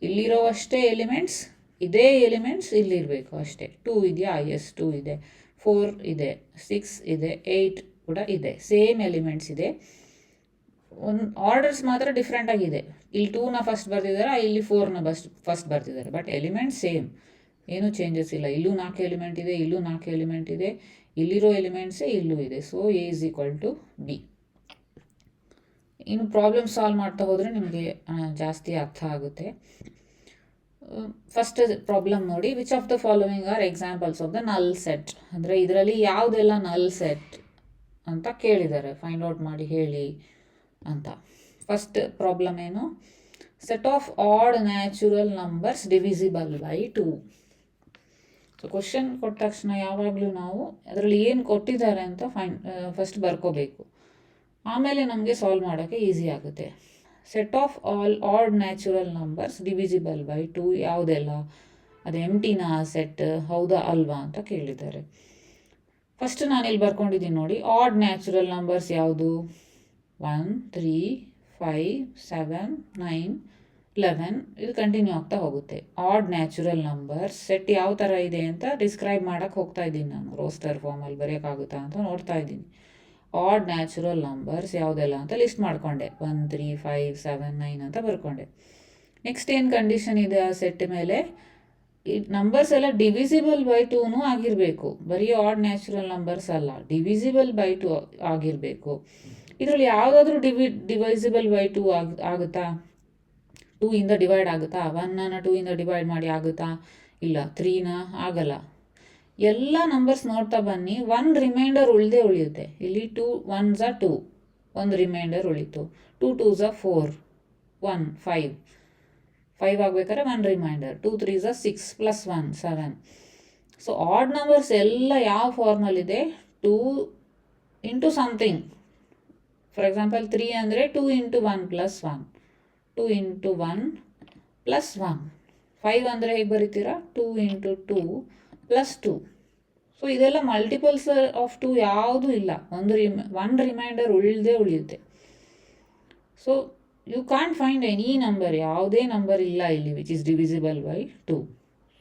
ಇಲ್ಲಿರೋ ಅಷ್ಟೇ ಎಲಿಮೆಂಟ್ಸ್, ಇದೇ ಎಲಿಮೆಂಟ್ಸ್ ಇಲ್ಲಿರಬೇಕು ಅಷ್ಟೇ. 2 ಇದೆಯಾ? ಎಸ್ 2 ಇದೆ, 4 ಇದೆ, 6 ಇದೆ, 8 ಕೂಡ ಇದೆ, ಸೇಮ್ ಎಲಿಮೆಂಟ್ಸ್ ಇದೆ. ಒಂದು ಆರ್ಡರ್ಸ್ ಮಾತ್ರ ಡಿಫ್ರೆಂಟ್ ಆಗಿದೆ. ಇಲ್ಲಿ 2ನ ಫಸ್ಟ್ ಬರ್ತಿದ್ದಾರೆ, ಇಲ್ಲಿ 4ನ ಫಸ್ಟ್ ಬರ್ತಿದ್ದಾರೆ, ಬಟ್ ಎಲಿಮೆಂಟ್ ಸೇಮ್, ಏನೂ ಚೇಂಜಸ್ ಇಲ್ಲ. ಇಲ್ಲೂ 4 ಎಲಿಮೆಂಟ್ ಇದೆ, ಇಲ್ಲೂ 4 ಎಲಿಮೆಂಟ್ ಇದೆ, ಇಲ್ಲಿರೋ ಎಲಿಮೆಂಟ್ಸೇ ಇಲ್ಲೂ ಇದೆ. So A is equal to B. ಇನ್ನು ಪ್ರಾಬ್ಲಮ್ ಸಾಲ್ವ್ ಮಾಡ್ತಾ ಹೋದರೆ ನಿಮಗೆ ಜಾಸ್ತಿ ಅರ್ಥ ಆಗುತ್ತೆ. ಫಸ್ಟ್ ಪ್ರಾಬ್ಲಮ್ ನೋಡಿ, which of the following are examples of the null set. ಅಂದರೆ ಇದರಲ್ಲಿ ಯಾವುದೆಲ್ಲ ನಲ್ ಸೆಟ್ ಅಂತ ಕೇಳಿದ್ದಾರೆ, ಫೈಂಡ್ ಔಟ್ ಮಾಡಿ ಹೇಳಿ ಅಂತ. ಫಸ್ಟ್ ಪ್ರಾಬ್ಲಮ್ ಏನು? Set of add natural numbers divisible by 2. So question ಕೊಟ್ಟ ತಕ್ಷಣ ಯಾವಾಗಲೂ ನಾವು ಅದರಲ್ಲಿ ಏನು ಕೊಟ್ಟಿದ್ದಾರೆ ಅಂತ ಫಸ್ಟ್ ಬರ್ಕೋಬೇಕು, ಆಮೇಲೆ ನಮಗೆ ಸಾಲ್ವ್ ಮಾಡೋಕ್ಕೆ ಈಸಿ ಆಗುತ್ತೆ. Set of all odd natural numbers divisible by 2 ಯಾವುದೆಲ್ಲ? ಅದು ಎಂಟಿನ ಸೆಟ್, ಹೌದಾ ಅಲ್ವಾ ಅಂತ ಕೇಳಿದ್ದಾರೆ. ಫಸ್ಟ್ ನಾನಿಲ್ಲಿ ಬರ್ಕೊಂಡಿದ್ದೀನಿ ನೋಡಿ, ಆಡ್ ನ್ಯಾಚುರಲ್ ನಂಬರ್ಸ್ ಯಾವುದು? 1 3 5 7 9 11 ಇದು ಕಂಟಿನ್ಯೂ ಆಗ್ತಾ ಹೋಗುತ್ತೆ. ಆಡ್ ನ್ಯಾಚುರಲ್ ನಂಬರ್ಸ್ ಸೆಟ್ ಯಾವ ಥರ ಇದೆ ಅಂತ ಡಿಸ್ಕ್ರೈಬ್ ಮಾಡೋಕ್ಕೆ ಹೋಗ್ತಾ ಇದ್ದೀನಿ ನಾನು. ರೋಸ್ಟರ್ ಫಾರ್ಮಲ್ಲಿ ಬರೆಯೋಕ್ಕಾಗುತ್ತಾ ಅಂತ ನೋಡ್ತಾ ಇದ್ದೀನಿ. ಆಡ್ ನ್ಯಾಚುರಲ್ ನಂಬರ್ಸ್ ಯಾವುದೆಲ್ಲ ಅಂತ ಲಿಸ್ಟ್ ಮಾಡಿಕೊಂಡೆ. 1 3 5 7 9 ಅಂತ ಬರ್ಕೊಂಡೆ. ನೆಕ್ಸ್ಟ್ ಏನು ಕಂಡೀಷನ್ ಇದೆ ಆ ಸೆಟ್ ಮೇಲೆ? ಈ ನಂಬರ್ಸ್ ಎಲ್ಲ ಡಿವಿಸಿಬಲ್ ಬೈ 2 ಆಗಿರಬೇಕು, ಬರೀ ಆಡ್ ನ್ಯಾಚುರಲ್ ನಂಬರ್ಸ್ ಅಲ್ಲ, ಡಿವಿಸಿಬಲ್ ಬೈ 2 ಆಗಿರಬೇಕು. ಇದರಲ್ಲಿ ಯಾವುದಾದ್ರೂ ಡಿವೈಸಿಬಲ್ ಬೈ 2 ಆಗುತ್ತಾ? 2 ಇಂದ ಡಿವೈಡ್ ಆಗುತ್ತಾ? 1ನ 2 ಇಂದ ಡಿವೈಡ್ ಮಾಡಿ ಆಗುತ್ತಾ? ಇಲ್ಲ. 3ನ ಆಗಲ್ಲ. ಎಲ್ಲ ನಂಬರ್ಸ್ ನೋಡ್ತಾ ಬನ್ನಿ, 1 ರಿಮೈಂಡರ್ ಉಳಿಯುತ್ತೆ. ಇಲ್ಲಿ 2 1s 2, 1 ರಿಮೈಂಡರ್ ಉಳಿತು. 2 2s 4, 1 5 ಆಗಬೇಕಾದ್ರೆ 1 remainder. 2 3s 6 plus 1 7. So odd numbers ಎಲ್ಲ ಯಾವ ಫಾರ್ಮಲ್ಲಿದೆ? 2 ಇಂಟು ಸಮಥಿಂಗ್. ಫಾರ್ ಎಕ್ಸಾಂಪಲ್ 3 ಅಂದರೆ 2 ಇಂಟು 1 ಪ್ಲಸ್ 1, 2 ಇಂಟು 1 ಪ್ಲಸ್ 1. 5 ಅಂದರೆ ಹೇಗೆ ಬರೀತೀರಾ? 2 ಇಂಟು 2 ಪ್ಲಸ್ 2. ಸೊ ಇದೆಲ್ಲ ಮಲ್ಟಿಪಲ್ಸ್ ಆಫ್ 2 ಯಾವುದೂ ಇಲ್ಲ, 1 ರಿಮೈಂಡರ್ ಉಳಿಯುತ್ತೆ. So you can't find any number, ಯಾವುದೇ ನಂಬರ್ ಇಲ್ಲ ಇಲ್ಲಿ which is divisible by 2.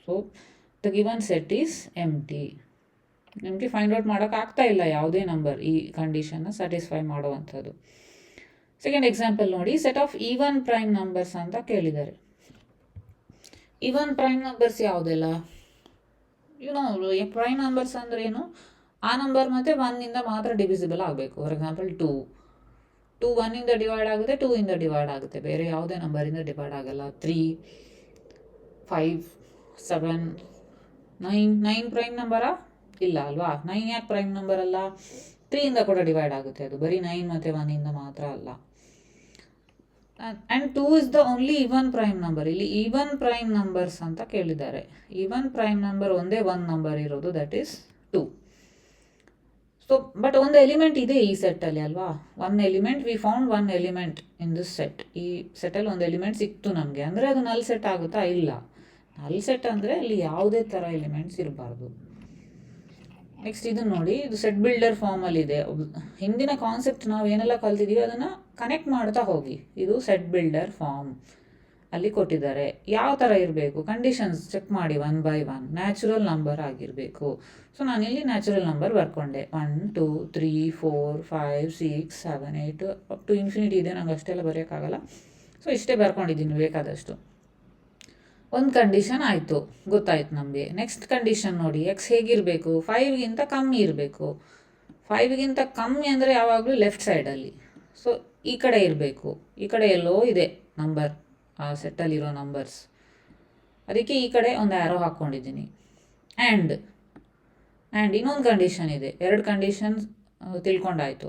So the given set is empty. ನಿಮಗೆ ಫೈಂಡ್ ಔಟ್ ಮಾಡೋಕ್ಕಾಗ್ತಾ ಇಲ್ಲ ಯಾವುದೇ ನಂಬರ್ ಈ ಕಂಡೀಷನ್ನ ಸ್ಯಾಟಿಸ್ಫೈ ಮಾಡುವಂಥದ್ದು. ಸೆಕೆಂಡ್ ಎಕ್ಸಾಂಪಲ್ ನೋಡಿ, set of even prime numbers ಅಂತ ಕೇಳಿದ್ದಾರೆ. ಈವನ್ ಪ್ರೈಮ್ ನಂಬರ್ಸ್ ಯಾವುದೆಲ್ಲ? ಪ್ರೈಮ್ ನಂಬರ್ಸ್ ಅಂದ್ರೆ ಏನು? ಆ ನಂಬರ್ ಮತ್ತು 1 ಮಾತ್ರ ಡಿವಿಸಿಬಲ್ ಆಗಬೇಕು. ಫಾರ್ ಎಕ್ಸಾಂಪಲ್ 2 1 ಡಿವೈಡ್ ಆಗುತ್ತೆ, 2 ಡಿವೈಡ್ ಆಗುತ್ತೆ, ಬೇರೆ ಯಾವುದೇ ನಂಬರಿಂದ ಡಿವೈಡ್ ಆಗಲ್ಲ. 3 5 7 9 ಪ್ರೈಮ್ ನಂಬರಾ? ಇಲ್ಲ ಅಲ್ವಾ? 9 ಯಾಕೆ ಪ್ರೈಮ್ ನಂಬರ್ ಅಲ್ಲ? 3 ಕೂಡ ಡಿವೈಡ್ ಆಗುತ್ತೆ, ಅದು ಬರೀ 9 ಮತ್ತು 1 ಮಾತ್ರ ಅಲ್ಲ. And 2 is the only even prime number. ಇಲ್ಲಿ ಈವನ್ ಪ್ರೈಮ್ ನಂಬರ್ಸ್ ಅಂತ ಕೇಳಿದ್ದಾರೆ. ಈವನ್ ಪ್ರೈಮ್ ನಂಬರ್ ಒಂದೇ 1 ನಂಬರ್ ಇರೋದು, ದಟ್ ಈಸ್ 2. ಸೊ ಬಟ್ ಒಂದು ಎಲಿಮೆಂಟ್ ಇದೆ ಈ ಸೆಟ್ಟಲ್ಲಿ ಅಲ್ವಾ? 1 element, we found 1 element in this set. ಈ ಸೆಟ್ಟಲ್ಲಿ ಒಂದು ಎಲಿಮೆಂಟ್ ಸಿಕ್ತು ನಮಗೆ ಅಂದರೆ ಅದು ನಲ್ ಸೆಟ್ ಆಗುತ್ತಾ? ಇಲ್ಲ. ನಲ್ ಸೆಟ್ ಅಂದರೆ ಅಲ್ಲಿ ಯಾವುದೇ ಥರ ಎಲಿಮೆಂಟ್ಸ್ ಇರಬಾರ್ದು. ನೆಕ್ಸ್ಟ್ ಇದನ್ನು ನೋಡಿ, ಇದು ಸೆಟ್ ಬಿಲ್ಡರ್ ಫಾರ್ಮಲ್ಲಿದೆ. ಹಿಂದಿನ ಕಾನ್ಸೆಪ್ಟ್ ನಾವು ಏನೆಲ್ಲ ಕಲ್ತಿದ್ದೀವಿ ಅದನ್ನು ಕನೆಕ್ಟ್ ಮಾಡ್ತಾ ಹೋಗಿ. ಇದು ಸೆಟ್ ಬಿಲ್ಡರ್ ಫಾರ್ಮ್ ಅಲ್ಲಿ ಕೊಟ್ಟಿದ್ದಾರೆ. ಯಾವ ಥರ ಇರಬೇಕು? ಕಂಡೀಷನ್ಸ್ ಚೆಕ್ ಮಾಡಿ. 1 by 1 ನ್ಯಾಚುರಲ್ ನಂಬರ್ ಆಗಿರಬೇಕು. ಸೊ ನಾನಿಲ್ಲಿ ನ್ಯಾಚುರಲ್ ನಂಬರ್ ಬರ್ಕೊಂಡೆ. 1 2 3 4 5 6 7 8 ಅಪ್ ಟು ಇನ್ಫಿನಿಟಿ ಇದೆ, ನಂಗೆ ಅಷ್ಟೆಲ್ಲ ಬರೆಯೋಕ್ಕಾಗಲ್ಲ. ಸೊ ಇಷ್ಟೇ ಬರ್ಕೊಂಡಿದ್ದೀನಿ ಬೇಕಾದಷ್ಟು. ಒಂದು ಕಂಡೀಷನ್ ಆಯಿತು, ಗೊತ್ತಾಯ್ತು ನಮಗೆ. ನೆಕ್ಸ್ಟ್ ಕಂಡೀಷನ್ ನೋಡಿ, ಎಕ್ಸ್ ಹೇಗಿರಬೇಕು? 5ಗಿಂತ ಕಮ್ಮಿ ಇರಬೇಕು. 5ಗಿಂತ ಕಮ್ಮಿ ಅಂದರೆ ಯಾವಾಗಲೂ ಲೆಫ್ಟ್ ಸೈಡಲ್ಲಿ. ಸೊ ಈ ಕಡೆ ಇರಬೇಕು. ಈ ಕಡೆ ಎಲ್ಲೋ ಇದೆ ನಂಬರ್, ಆ ಸೆಟ್ಟಲ್ಲಿರೋ ನಂಬರ್ಸ್, ಅದಕ್ಕೆ ಈ ಕಡೆ ಒಂದು ಆ್ಯರೋ ಹಾಕ್ಕೊಂಡಿದ್ದೀನಿ. ಆ್ಯಂಡ್ ಇನ್ನೊಂದು ಕಂಡೀಷನ್ ಇದೆ. 2 ಕಂಡೀಷನ್ಸ್ ತಿಳ್ಕೊಂಡಾಯಿತು.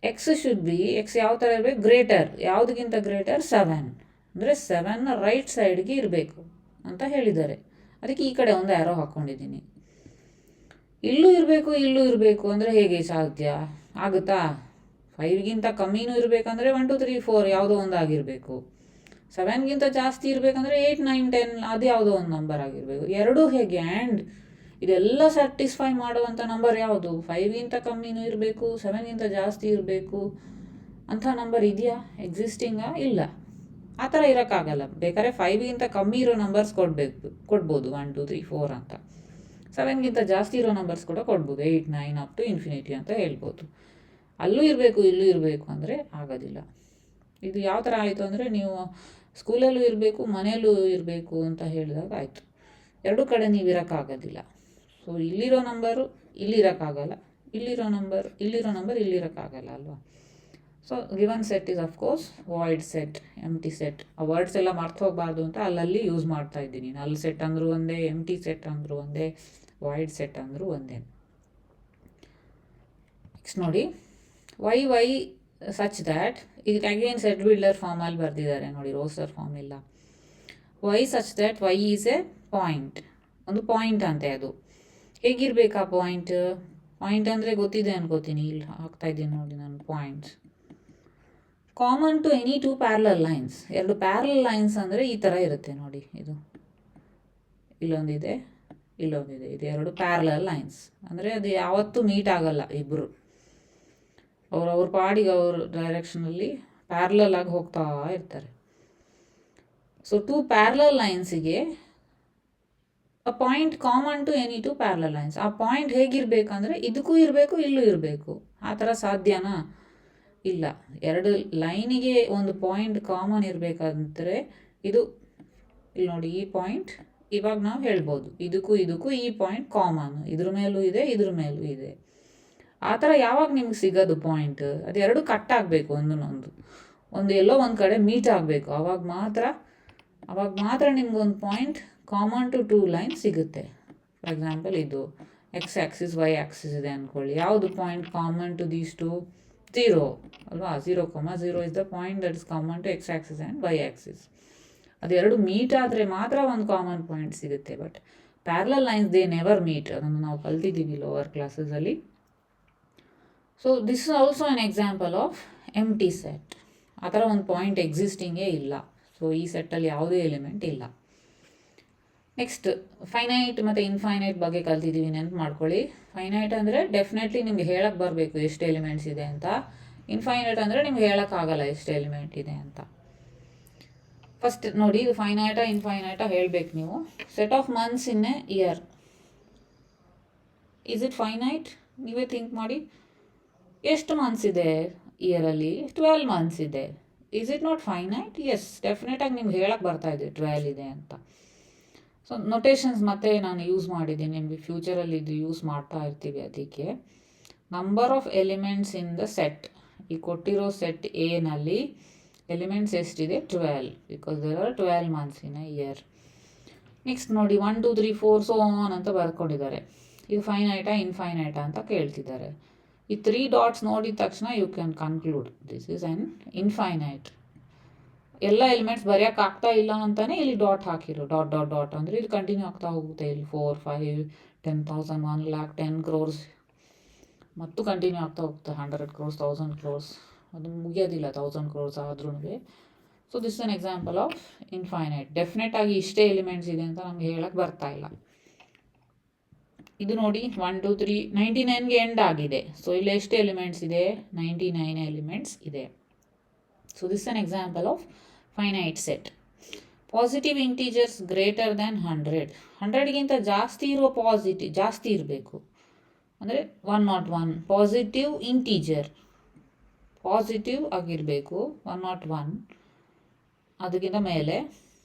ಎಕ್ಸ್ ಶುಡ್ ಬಿ, ಎಕ್ಸ್ ಯಾವ ಥರ ಇರಬೇಕು? ಗ್ರೇಟರ್. ಯಾವುದಕ್ಕಿಂತ ಗ್ರೇಟರ್? 7. ಅಂದರೆ 7ನ ರೈಟ್ ಸೈಡ್ಗೆ ಇರಬೇಕು ಅಂತ ಹೇಳಿದ್ದಾರೆ. ಅದಕ್ಕೆ ಈ ಕಡೆ ಒಂದು ಆ್ಯರೋ ಹಾಕ್ಕೊಂಡಿದ್ದೀನಿ. ಇಲ್ಲೂ ಇರಬೇಕು ಅಂದರೆ ಹೇಗೆ ಸಾಧ್ಯ ಆಗುತ್ತಾ? 5ಗಿಂತ ಕಮ್ಮಿನೂ ಇರಬೇಕಂದ್ರೆ 1 2 3 4 ಯಾವುದೋ ಒಂದು ಆಗಿರಬೇಕು. 7ಗಿಂತ ಜಾಸ್ತಿ ಇರಬೇಕಂದ್ರೆ 8 9 10 ಅದು ಯಾವುದೋ ಒಂದು ನಂಬರ್ ಆಗಿರಬೇಕು. ಎರಡೂ ಹೇಗೆ? ಆ್ಯಂಡ್ ಇದೆಲ್ಲ ಸ್ಯಾಟಿಸ್ಫೈ ಮಾಡುವಂಥ ನಂಬರ್ ಯಾವುದು? 5ಗಿಂತ ಕಮ್ಮಿನೂ ಇರಬೇಕು, 7ಗಿಂತ ಜಾಸ್ತಿ ಇರಬೇಕು ಅಂಥ ನಂಬರ್ ಇದೆಯಾ? ಎಕ್ಸಿಸ್ಟಿಂಗಾ? ಇಲ್ಲ. ಆ ಥರ ಇರೋಕ್ಕಾಗಲ್ಲ. ಬೇಕಾದ್ರೆ 5ಗಿಂತ ಕಮ್ಮಿ ಇರೋ ನಂಬರ್ಸ್ ಕೊಡ್ಬೋದು 1 2 3 4 ಅಂತ. 7ಗಿಂತ ಜಾಸ್ತಿ ಇರೋ ನಂಬರ್ಸ್ ಕೂಡ ಕೊಡ್ಬೋದು, 8 9 ಅಪ್ ಟು ಇನ್ಫಿನಿಟಿ ಅಂತ ಹೇಳ್ಬೋದು. ಅಲ್ಲೂ ಇರಬೇಕು ಇಲ್ಲೂ ಇರಬೇಕು ಅಂದರೆ ಆಗೋದಿಲ್ಲ. ಇದು ಯಾವ ಥರ ಆಯಿತು ಅಂದರೆ, ನೀವು ಸ್ಕೂಲಲ್ಲೂ ಇರಬೇಕು ಮನೆಯಲ್ಲೂ ಇರಬೇಕು ಅಂತ ಹೇಳಿದಾಗ ಆಯಿತು. ಎರಡೂ ಕಡೆ ನೀವು ಇರೋಕ್ಕಾಗೋದಿಲ್ಲ. ಸೊ ಇಲ್ಲಿರೋ ನಂಬರು ಇಲ್ಲಿರೋಕ್ಕಾಗಲ್ಲ, ಇಲ್ಲಿರೋ ನಂಬರ್ ಇಲ್ಲಿರೋಕ್ಕಾಗಲ್ಲ ಅಲ್ವಾ? So given set is of course void set, empty set. ಆ ವರ್ಡ್ಸ್ ಎಲ್ಲ ಮರ್ತು ಹೋಗಬಾರ್ದು ಅಂತ ಅಲ್ಲಲ್ಲಿ ಯೂಸ್ ಮಾಡ್ತಾ ಇದ್ದೀನಿ. ನಲ್ ಸೆಟ್ ಅಂದರೂ ಒಂದೇ, ಎಂಟಿ ಸೆಟ್ ಅಂದರೂ ಒಂದೇ, ವಾಯ್ಡ್ ಸೆಟ್ ಅಂದರೂ ಒಂದೇ. ನೆಕ್ಸ್ಟ್ ನೋಡಿ, ವೈ ಸಚ್ ದ್ಯಾಟ್, ಇದಕ್ಕೆ ಅಗೇನ್ ಸೆಟ್ ಬಿಲ್ಡರ್ ಫಾರ್ಮಲ್ಲಿ ಬರೆದಿದ್ದಾರೆ ನೋಡಿ, ರೋಸ್ಟರ್ ಫಾರ್ಮ್ ಇಲ್ಲ. Y such that y is a point, ಒಂದು ಪಾಯಿಂಟ್ ಅಂತೆ. ಅದು ಹೇಗಿರ್ಬೇಕು ಆ ಪಾಯಿಂಟ್ ಅಂದರೆ ಗೊತ್ತಿದೆ ಅನ್ಕೋತೀನಿ, ಇಲ್ಲಿ ಹಾಕ್ತಾ ಇದ್ದೀನಿ ನೋಡಿ ನಾನು points. Common to any 2 parallel lines, 2 parallel lines ಅಂದರೆ ಈ ಥರ ಇರುತ್ತೆ ನೋಡಿ. ಇದು ಇಲ್ಲೊಂದಿದೆ, ಇಲ್ಲೊಂದಿದೆ, ಇದು 2 ಪ್ಯಾರಲಲ್ ಲೈನ್ಸ್ ಅಂದರೆ ಅದು ಯಾವತ್ತೂ ಮೀಟ್ ಆಗಲ್ಲ. ಇಬ್ಬರು ಅವ್ರ ಪಾಡಿಗೆ ಅವ್ರ ಡೈರೆಕ್ಷನಲ್ಲಿ ಪ್ಯಾರಲಲ್ ಆಗಿ ಹೋಗ್ತಾ ಇರ್ತಾರೆ. ಸೊ 2 ಪ್ಯಾರಲಲ್ ಲೈನ್ಸಿಗೆ a point common to any 2 parallel lines. ಆ ಪಾಯಿಂಟ್ ಹೇಗಿರಬೇಕಂದ್ರೆ ಇದಕ್ಕೂ ಇರಬೇಕು ಇಲ್ಲೂ ಇರಬೇಕು. ಆ ಥರ ಸಾಧ್ಯನಾ? ಇಲ್ಲ. 2 ಲೈನಿಗೆ ಒಂದು ಪಾಯಿಂಟ್ ಕಾಮನ್ ಇರಬೇಕಂದ್ರೆ ಇದು ಇಲ್ಲಿ ನೋಡಿ, ಈ ಪಾಯಿಂಟ್ ಇವಾಗ ನಾವು ಹೇಳ್ಬೋದು ಇದಕ್ಕೂ ಈ ಪಾಯಿಂಟ್ ಕಾಮನ್, ಇದ್ರ ಮೇಲೂ ಇದೆ ಇದ್ರ ಮೇಲೂ ಇದೆ. ಆ ಥರ ಯಾವಾಗ ನಿಮ್ಗೆ ಸಿಗೋದು ಪಾಯಿಂಟ್? ಅದು 2 ಕಟ್ ಆಗಬೇಕು, ಒಂದು ಎಲ್ಲೋ ಒಂದು ಕಡೆ ಮೀಟ್ ಆಗಬೇಕು. ಅವಾಗ ಮಾತ್ರ ನಿಮ್ಗೊಂದು ಪಾಯಿಂಟ್ ಕಾಮನ್ ಟು 2 ಲೈನ್ ಸಿಗುತ್ತೆ. ಫಾರ್ ಎಕ್ಸಾಂಪಲ್ ಇದು ಎಕ್ಸ್ ಆ್ಯಕ್ಸಿಸ್ ವೈ ಆ್ಯಕ್ಸಿಸ್ ಇದೆ ಅಂದ್ಕೊಳ್ಳಿ. ಯಾವುದು ಪಾಯಿಂಟ್ ಕಾಮನ್ ಟು ದೀಸ್ 2? 0 ಅಲ್ವಾ? 0, 0 is the point that is common to x axis and y axis. ಅದು 2 ಮೀಟ್ ಆದರೆ ಮಾತ್ರ ಒಂದು ಕಾಮನ್ ಪಾಯಿಂಟ್ ಸಿಗುತ್ತೆ. But parallel lines they never meet. ಅದನ್ನು ನಾವು ಕಲ್ತಿದ್ದೀವಿ ಲೋವರ್ ಕ್ಲಾಸಸಲ್ಲಿ. So this is also an example of empty set. ಆ ಥರ ಒಂದು ಪಾಯಿಂಟ್ ಎಕ್ಸಿಸ್ಟಿಂಗೇ ಇಲ್ಲ. ಸೊ ಈ ಸೆಟ್ಟಲ್ಲಿ ಯಾವುದೇ ಎಲಿಮೆಂಟ್ ಇಲ್ಲ. ನೆಕ್ಸ್ಟ್ ಫೈನೈಟ್ ಮತ್ತು ಇನ್ಫೈನೈಟ್ ಬಗ್ಗೆ ಕಲ್ತಿದ್ದೀವಿ, ನೆನಪು ಮಾಡ್ಕೊಳ್ಳಿ. ಫೈನೈಟ್ ಅಂದರೆ ಡೆಫಿನೆಟ್ಲಿ ನಿಮ್ಗೆ ಹೇಳಕ್ಕೆ ಬರಬೇಕು ಎಷ್ಟು ಎಲಿಮೆಂಟ್ಸ್ ಇದೆ ಅಂತ. ಇನ್ಫೈನೈಟ್ ಅಂದರೆ ನಿಮ್ಗೆ ಹೇಳೋಕ್ಕಾಗಲ್ಲ ಎಷ್ಟು ಎಲಿಮೆಂಟ್ ಇದೆ ಅಂತ. ಫಸ್ಟ್ ನೋಡಿ, ಇದು ಫೈನೈಟಾ ಇನ್ಫೈನೈಟಾ ಹೇಳಬೇಕು ನೀವು. Set of months in a year, is it finite? ನೀವೇ ಥಿಂಕ್ ಮಾಡಿ. ಎಷ್ಟು ಮಂತ್ಸ್ ಇದೆ ಇಯರಲ್ಲಿ? 12 ಮಂತ್ಸ್ ಇದೆ. Is it not finite? Yes, ಡೆಫಿನೆಟಾಗಿ ನಿಮ್ಗೆ ಹೇಳಕ್ಕೆ ಬರ್ತಾ ಇದೆ 12 ಇದೆ ಅಂತ. ಸೊ ನೊಟೇಷನ್ಸ್ ಮತ್ತೆ ನಾನು ಯೂಸ್ ಮಾಡಿದ್ದೀನಿ, ನಿಮಗೆ ಫ್ಯೂಚರಲ್ಲಿ ಇದು ಯೂಸ್ ಮಾಡ್ತಾ ಇರ್ತೀವಿ. ಅದಕ್ಕೆ number of elements in the set, ಈ ಕೊಟ್ಟಿರೋ ಸೆಟ್ ಎನಲ್ಲಿ ಎಲಿಮೆಂಟ್ಸ್ ಎಷ್ಟಿದೆ? 12, because there are 12 months in a year. Next ನೋಡಿ, 1 2 3 4 ಸೊ ಆನ್ ಅಂತ ಬರ್ಕೊಂಡಿದ್ದಾರೆ. ಇದು ಫೈನೈಟಾ ಇನ್ಫೈನೈಟಾ ಅಂತ ಕೇಳ್ತಿದ್ದಾರೆ. ಈ 3 ಡಾಟ್ಸ್ ನೋಡಿದ ತಕ್ಷಣ you can conclude this is an infinite. ಎಲ್ಲ ಎಲಿಮೆಂಟ್ಸ್ ಬರೆಯೋಕ್ಕಾಗ್ತಾ ಇಲ್ಲ ಅಂತಲೇ ಇಲ್ಲಿ ಡಾಟ್ ಹಾಕಿರೋ, ಡಾಟ್ ಡಾಟ್ ಡಾಟ್ ಅಂದರೆ ಇದು ಕಂಟಿನ್ಯೂ ಆಗ್ತಾ ಹೋಗುತ್ತೆ. ಇಲ್ಲಿ 4 5 10,000 1 lakh 10 crores ಮತ್ತು ಕಂಟಿನ್ಯೂ ಆಗ್ತಾ ಹೋಗುತ್ತೆ. 100 crores 1000 crores, ಅದು ಮುಗಿಯೋದಿಲ್ಲ 1000 crores ಆದ್ರೂ. So this an example of infinite. Definite ಆಗಿ ಇಷ್ಟೇ ಎಲಿಮೆಂಟ್ಸ್ ಇದೆ ಅಂತ ನಮ್ಗೆ ಹೇಳಕ್ಕೆ ಬರ್ತಾ ಇಲ್ಲ. ಇದು ನೋಡಿ 1 2 3 99ಗೆ ಎಂಡ್ ಆಗಿದೆ. ಸೊ ಇಲ್ಲಿ ಎಷ್ಟು ಎಲಿಮೆಂಟ್ಸ್ ಇದೆ? 99 ಎಲಿಮೆಂಟ್ಸ್ ಇದೆ. So this an example of finite set. Positive integers greater than 100, 100ಗಿಂತ ಜಾಸ್ತಿ ಇರೋ ಜಾಸ್ತಿ ಇರಬೇಕು ಅಂದರೆ 101. ಪಾಸಿಟಿವ್ ಇಂಟೀಜರ್ ಪಾಸಿಟಿವ್ ಆಗಿರಬೇಕು 101, ಅದಕ್ಕಿಂತ ಮೇಲೆ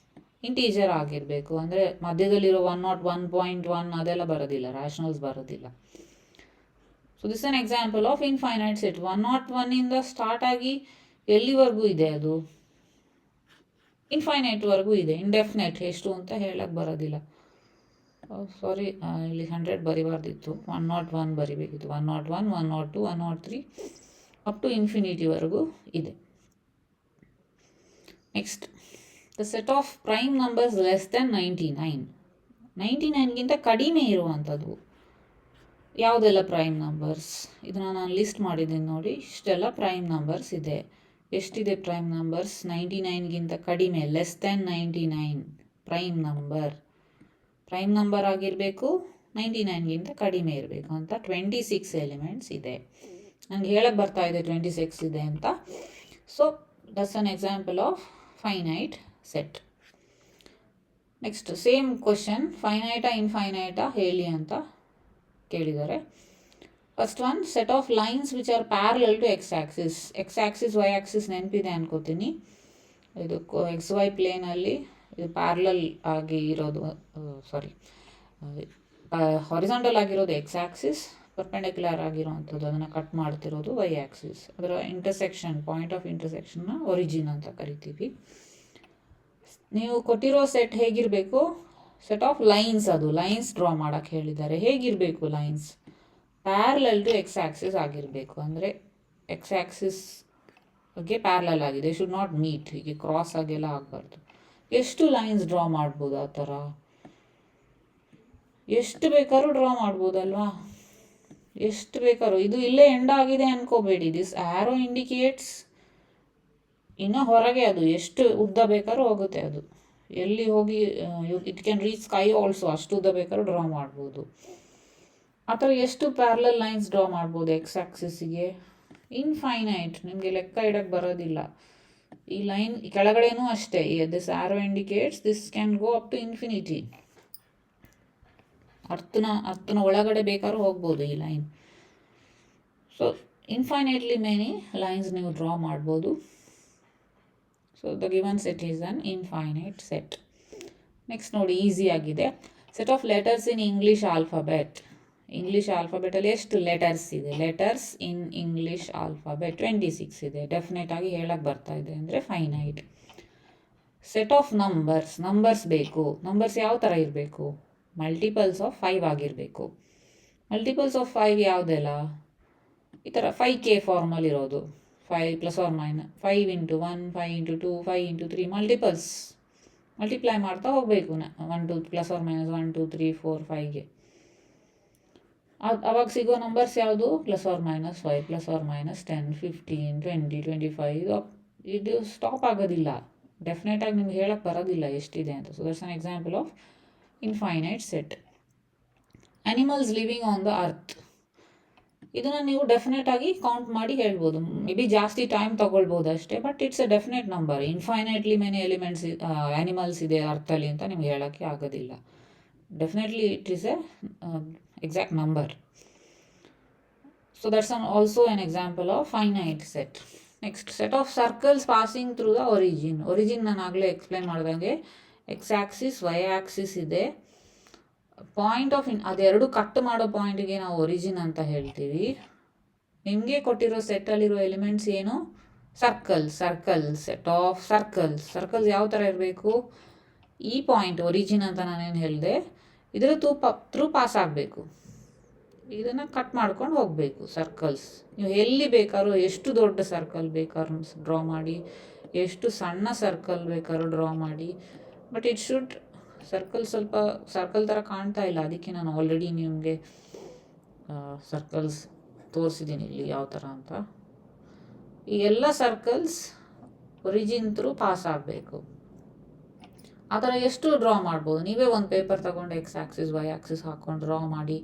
ಇಂಟೀಜರ್ ಆಗಿರಬೇಕು. ಅಂದರೆ ಮಧ್ಯದಲ್ಲಿರೋ 101.1 ಅದೆಲ್ಲ ಬರೋದಿಲ್ಲ, ರ್ಯಾಷನಲ್ಸ್ ಬರೋದಿಲ್ಲ. So this an example of infinite set. 101ಇಂದ ಸ್ಟಾರ್ಟ್ ಆಗಿ ಎಲ್ಲಿವರೆಗೂ ಇದೆ? ಅದು ಇನ್ಫೈನೈಟ್ವರೆಗೂ ಇದೆ. ಇಂಡೆಫಿನೈಟ್ ಎಷ್ಟು ಅಂತ ಹೇಳಕ್ಕೆ ಬರೋದಿಲ್ಲ. ಸಾರಿ, ಇಲ್ಲಿ 100 ಬರಿಬಾರ್ದಿತ್ತು, 101 ಬರಿಬೇಕಿತ್ತು. 101 102 103 ಅಪ್ ಟು ಇನ್ಫಿನಿಟಿವರೆಗೂ ಇದೆ. Next, the set of prime numbers less than 99. 99ಗಿಂತ ಕಡಿಮೆ ಇರುವಂಥದ್ದು ಯಾವುದೆಲ್ಲ ಪ್ರೈಮ್ ನಂಬರ್ಸ್? ಇದನ್ನು ನಾನು ಲಿಸ್ಟ್ ಮಾಡಿದ್ದೀನಿ ನೋಡಿ. ಇಷ್ಟೆಲ್ಲ ಪ್ರೈಮ್ ನಂಬರ್ಸ್ ಇದೆ. ಎಷ್ಟಿದೆ ಪ್ರೈಮ್ ನಂಬರ್ಸ್? 99ಗಿಂತ ಕಡಿಮೆ, ಲೆಸ್ ದೆನ್ 99 ಪ್ರೈಮ್ ನಂಬರ್ ಆಗಿರಬೇಕು. 99ಗಿಂತ ಕಡಿಮೆ ಇರಬೇಕು ಅಂತ 26 ಎಲಿಮೆಂಟ್ಸ್ ಇದೆ. ನನಗೆ ಹೇಳಕ್ಕೆ ಬರ್ತಾ ಇದೆ 26 ಇದೆ ಅಂತ. So that's an example of finite set. Next same question, ಫೈನೈಟಾ ಇನ್ಫೈನೈಟಾ ಹೇಳಿ ಅಂತ ಕೇಳಿದ್ದಾರೆ. First one, set of lines which are parallel to x axis. X axis y axis ನೆನಪಿದೆ ಅನ್ಕೋತೀನಿ. ಇದು ಎಕ್ಸ್ ವೈ ಪ್ಲೇನಲ್ಲಿ ಇದು ಪ್ಯಾರಲಲ್ ಆಗಿ ಇರೋದು, ಹಾರಿಸಾಂಟಲ್ ಆಗಿರೋದು ಎಕ್ಸ್ ಆ್ಯಕ್ಸಿಸ್, ಪರ್ಪೆಂಡಿಕ್ಯುಲರ್ ಆಗಿರೋವಂಥದ್ದು ಅದನ್ನು ಕಟ್ ಮಾಡ್ತಿರೋದು ವೈ ಆ್ಯಕ್ಸಿಸ್. ಅದರ ಇಂಟರ್ಸೆಕ್ಷನ್, ಪಾಯಿಂಟ್ ಆಫ್ ಇಂಟರ್ಸೆಕ್ಷನ್ನ ಒರಿಜಿನ್ ಅಂತ ಕರಿತೀವಿ. ನೀವು ಕೊಟ್ಟಿರೋ ಸೆಟ್ ಹೇಗಿರಬೇಕು? ಸೆಟ್ ಆಫ್ ಲೈನ್ಸ್, ಅದು ಲೈನ್ಸ್ ಡ್ರಾ ಮಾಡೋಕ್ಕೆ ಹೇಳಿದ್ದಾರೆ. ಹೇಗಿರಬೇಕು lines? Parallel to x axis ಆಗಿರಬೇಕು. ಅಂದರೆ ಎಕ್ಸ್ ಆ್ಯಕ್ಸಿಸ್ಗೆ ಪ್ಯಾರಲಲ್ ಆಗಿದೆ, ಶುಡ್ ನಾಟ್ ಮೀಟ್, ಹೀಗೆ ಕ್ರಾಸ್ ಆಗೆಲ್ಲ ಆಗಬಾರ್ದು. ಎಷ್ಟು ಲೈನ್ಸ್ ಡ್ರಾ ಮಾಡ್ಬೋದು ಆ ಥರ? ಎಷ್ಟು ಬೇಕಾದ್ರೂ ಡ್ರಾ ಮಾಡ್ಬೋದಲ್ವಾ? ಎಷ್ಟು ಬೇಕಾದ್ರೂ. ಇದು ಇಲ್ಲೇ ಎಂಡ್ ಆಗಿದೆ ಅನ್ಕೋಬೇಡಿ. ದಿಸ್ ಆ್ಯರೋ ಇಂಡಿಕೇಟ್ಸ್ ಇನ್ನು ಹೊರಗೆ, ಅದು ಎಷ್ಟು ಉದ್ದ ಬೇಕಾದ್ರೂ ಹೋಗುತ್ತೆ. ಅದು ಎಲ್ಲಿ ಹೋಗಿ it can reach sky also, ಅಷ್ಟು ಉದ್ದ ಬೇಕಾದ್ರೂ ಡ್ರಾ ಮಾಡ್ಬೋದು. ಆ ಥರ ಎಷ್ಟು ಪ್ಯಾರಲಲ್ ಲೈನ್ಸ್ ಡ್ರಾ ಮಾಡ್ಬೋದು ಎಕ್ಸ್ ಆ್ಯಕ್ಸಿಸ್ಸಿಗೆ? ಇನ್ಫೈನೈಟ್, ನಿಮಗೆ ಲೆಕ್ಕ ಇಡಕ್ಕೆ ಬರೋದಿಲ್ಲ. ಈ ಲೈನ್ ಕೆಳಗಡೆನೂ ಅಷ್ಟೇ, this arrow indicates this can go up to infinity. ಅರ್ಥನ ಒಳಗಡೆ ಬೇಕಾದ್ರೂ ಹೋಗ್ಬೋದು ಈ line. So infinitely many lines ನೀವು ಡ್ರಾ ಮಾಡ್ಬೋದು. So the given set is an infinite set. Next ನೋಡಿ, ಈಸಿ ಆಗಿದೆ. Set of letters in English alphabet. English ಆಲ್ಫಾಬೆಟಲ್ಲಿ ಎಷ್ಟು ಲೆಟರ್ಸ್ ಇದೆ? ಲೆಟರ್ಸ್ ಇನ್ ಇಂಗ್ಲೀಷ್ ಆಲ್ಫಾಬೆಟ್ 26 ಇದೆ. ಡೆಫಿನೆಟ್ ಆಗಿ ಹೇಳಕ್ಕೆ ಬರ್ತಾ ಇದೆ ಅಂದರೆ ಫೈನೈಟ್. ಸೆಟ್ ಆಫ್ ನಂಬರ್ಸ್ ಬೇಕು. ನಂಬರ್ಸ್ ಯಾವ ಥರ ಇರಬೇಕು? ಮಲ್ಟಿಪಲ್ಸ್ ಆಫ್ 5 ಆಗಿರಬೇಕು. ಮಲ್ಟಿಪಲ್ಸ್ ಆಫ್ 5 ಯಾವುದೆಲ್ಲ? ಈ ಥರ 5K ಫಾರ್ಮಲ್ಲಿ ಇರೋದು. 5 + or - 5 × 1, 5 × 2, 5 × 3 ಮಲ್ಟಿಪಲ್ಸ್. ಮಲ್ಟಿಪ್ಲೈ ಮಾಡ್ತಾ ಹೋಗಬೇಕು. 1 2 + or - 1 2 3 4 5ಗೆ. ಅವಾಗ ಸಿಗೋ ನಂಬರ್ಸ್ ಯಾವುದು? +or - 5, +or - 10, 15, 20, 25. ಇದು ಸ್ಟಾಪ್ ಆಗೋದಿಲ್ಲ. ಡೆಫಿನೆಟಾಗಿ ನಿಮ್ಗೆ ಹೇಳಕ್ಕೆ ಬರೋದಿಲ್ಲ ಎಷ್ಟಿದೆ ಅಂತ. So that's an example of infinite set. Animals living on the earth. ಇದನ್ನು ನೀವು ಡೆಫಿನೆಟ್ ಆಗಿ ಕೌಂಟ್ ಮಾಡಿ ಹೇಳ್ಬೋದು. ಮೇ ಬಿ ಜಾಸ್ತಿ ಟೈಮ್ ತೊಗೊಳ್ಬೋದು ಅಷ್ಟೇ, but it's A definite number. Infinitely many elements animals ಇದೆ ಅರ್ಥಲ್ಲಿ ಅಂತ ನಿಮ್ಗೆ ಹೇಳೋಕ್ಕೆ ಆಗೋದಿಲ್ಲ. Definitely it is A exact number. So that's also an example of finite set. Next, set of circles passing through the origin. Origin ನಾನು ಆಗಲೇ explain ಮಾಡಿದಂಗೆ x axis y axis ಇದೆ. Point of ಅದೆರಡು ಕಟ್ ಮಾಡೋ ಪಾಯಿಂಟಿಗೆ ನಾವು origin ಅಂತ ಹೇಳ್ತೀವಿ. ನಿಮಗೆ ಕೊಟ್ಟಿರೋ ಸೆಟ್ಟಲ್ಲಿರೋ ಎಲಿಮೆಂಟ್ಸ್ ಏನು? ಸರ್ಕಲ್ಸ್. ಸೆಟ್ ಆಫ್ ಸರ್ಕಲ್ಸ್ ಯಾವ ಥರ ಇರಬೇಕು? ಈ ಪಾಯಿಂಟ್ ಒರಿಜಿನ್ ಅಂತ ನಾನೇನು ಹೇಳಿದೆ, ಇದರ ಥ್ರೂ ಪಾಸ್ ಆಗಬೇಕು. ಇದನ್ನು ಕಟ್ ಮಾಡ್ಕೊಂಡು ಹೋಗಬೇಕು. ಸರ್ಕಲ್ಸ್ ನೀವು ಎಲ್ಲಿ ಬೇಕಾದ್ರೂ, ಎಷ್ಟು ದೊಡ್ಡ ಸರ್ಕಲ್ ಬೇಕಾದ್ರೂ ಡ್ರಾ ಮಾಡಿ, ಎಷ್ಟು ಸಣ್ಣ ಸರ್ಕಲ್ ಬೇಕಾದ್ರೂ ಡ್ರಾ ಮಾಡಿ. ಬಟ್ ಇಟ್ ಶುಡ್ ಸ್ವಲ್ಪ ಸರ್ಕಲ್ ಥರ ಕಾಣ್ತಾ ಇಲ್ಲ, ಅದಕ್ಕೆ ನಾನು ಆಲ್ರೆಡಿ ನಿಮಗೆ ಸರ್ಕಲ್ಸ್ ತೋರಿಸಿದ್ದೀನಿ ಇಲ್ಲಿ ಯಾವ ಥರ ಅಂತ. ಈ ಎಲ್ಲ ಸರ್ಕಲ್ಸ್ ಒರಿಜಿನ್ ಥ್ರೂ ಪಾಸ್ ಆಗಬೇಕು. ಆ ಥರ ಎಷ್ಟು ಡ್ರಾ ಮಾಡ್ಬೋದು? ನೀವೇ ಒಂದು ಪೇಪರ್ ತಗೊಂಡು ಎಕ್ಸ್ ಆ್ಯಕ್ಸಿಸ್ ವೈ ಆ್ಯಕ್ಸಿಸ್ ಹಾಕ್ಕೊಂಡು ಡ್ರಾ ಮಾಡಿ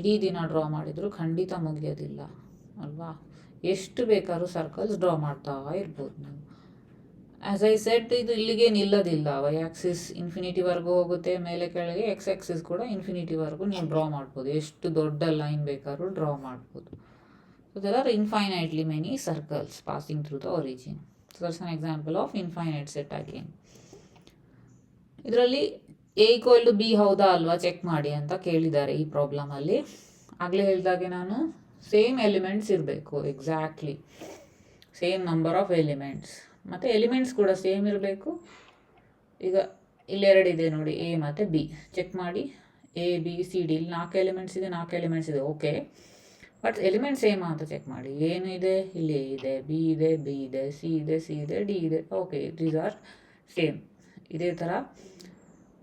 ಇಡೀ ದಿನ ಡ್ರಾ ಮಾಡಿದರೂ ಖಂಡಿತ ಮುಗಿಯೋದಿಲ್ಲ ಅಲ್ವಾ? ಎಷ್ಟು ಬೇಕಾದ್ರೂ ಸರ್ಕಲ್ಸ್ ಡ್ರಾ ಮಾಡ್ತಾ ಇರ್ಬೋದು ನೀವು. ಆ್ಯಸ್ ಐ ಸೆಟ್, ಇದು ಇಲ್ಲಿಗೆ ನಿಲ್ಲೋದಿಲ್ಲ. ವೈ ಆ್ಯಕ್ಸಿಸ್ ಇನ್ಫಿನಿಟಿವರೆಗೂ ಹೋಗುತ್ತೆ, ಮೇಲೆ ಕೆಳಗೆ. ಎಕ್ಸ್ ಆ್ಯಕ್ಸಿಸ್ ಕೂಡ ಇನ್ಫಿನಿಟಿವರೆಗೂ ನೀವು ಡ್ರಾ ಮಾಡ್ಬೋದು. ಎಷ್ಟು ದೊಡ್ಡ ಲೈನ್ ಬೇಕಾದ್ರೂ ಡ್ರಾ ಮಾಡ್ಬೋದು. So there are infinitely many circles passing through the origin. So that's an example of infinite set again. ಇದರಲ್ಲಿ A = B ಹೌದಾ ಅಲ್ವಾ ಚೆಕ್ ಮಾಡಿ ಅಂತ ಕೇಳಿದ್ದಾರೆ ಈ ಪ್ರಾಬ್ಲಮಲ್ಲಿ. ಆಗಲೇ ಹೇಳಿದಾಗೆ ನಾನು ಸೇಮ್ ಎಲಿಮೆಂಟ್ಸ್ ಇರಬೇಕು, exactly same number of elements, ಮತ್ತು ಎಲಿಮೆಂಟ್ಸ್ ಕೂಡ ಸೇಮ್ ಇರಬೇಕು. ಈಗ ಇಲ್ಲೆರಡಿದೆ ನೋಡಿ, A ಮತ್ತು B. ಚೆಕ್ ಮಾಡಿ, A B C D, ಇಲ್ಲಿ 4 ಎಲಿಮೆಂಟ್ಸ್ ಇದೆ, ಓಕೆ. ಬಟ್ ಎಲಿಮೆಂಟ್ ಸೇಮ್ ಅಂತ ಚೆಕ್ ಮಾಡಿ. ಏನು ಇದೆ? ಇಲ್ಲಿ A ಇದೆ, B ಇದೆ, B ಇದೆ, C ಇದೆ, D ಇದೆ, ಓಕೆ, ದೀಸ್ ಆರ್ ಸೇಮ್. ಇದೇ ಥರ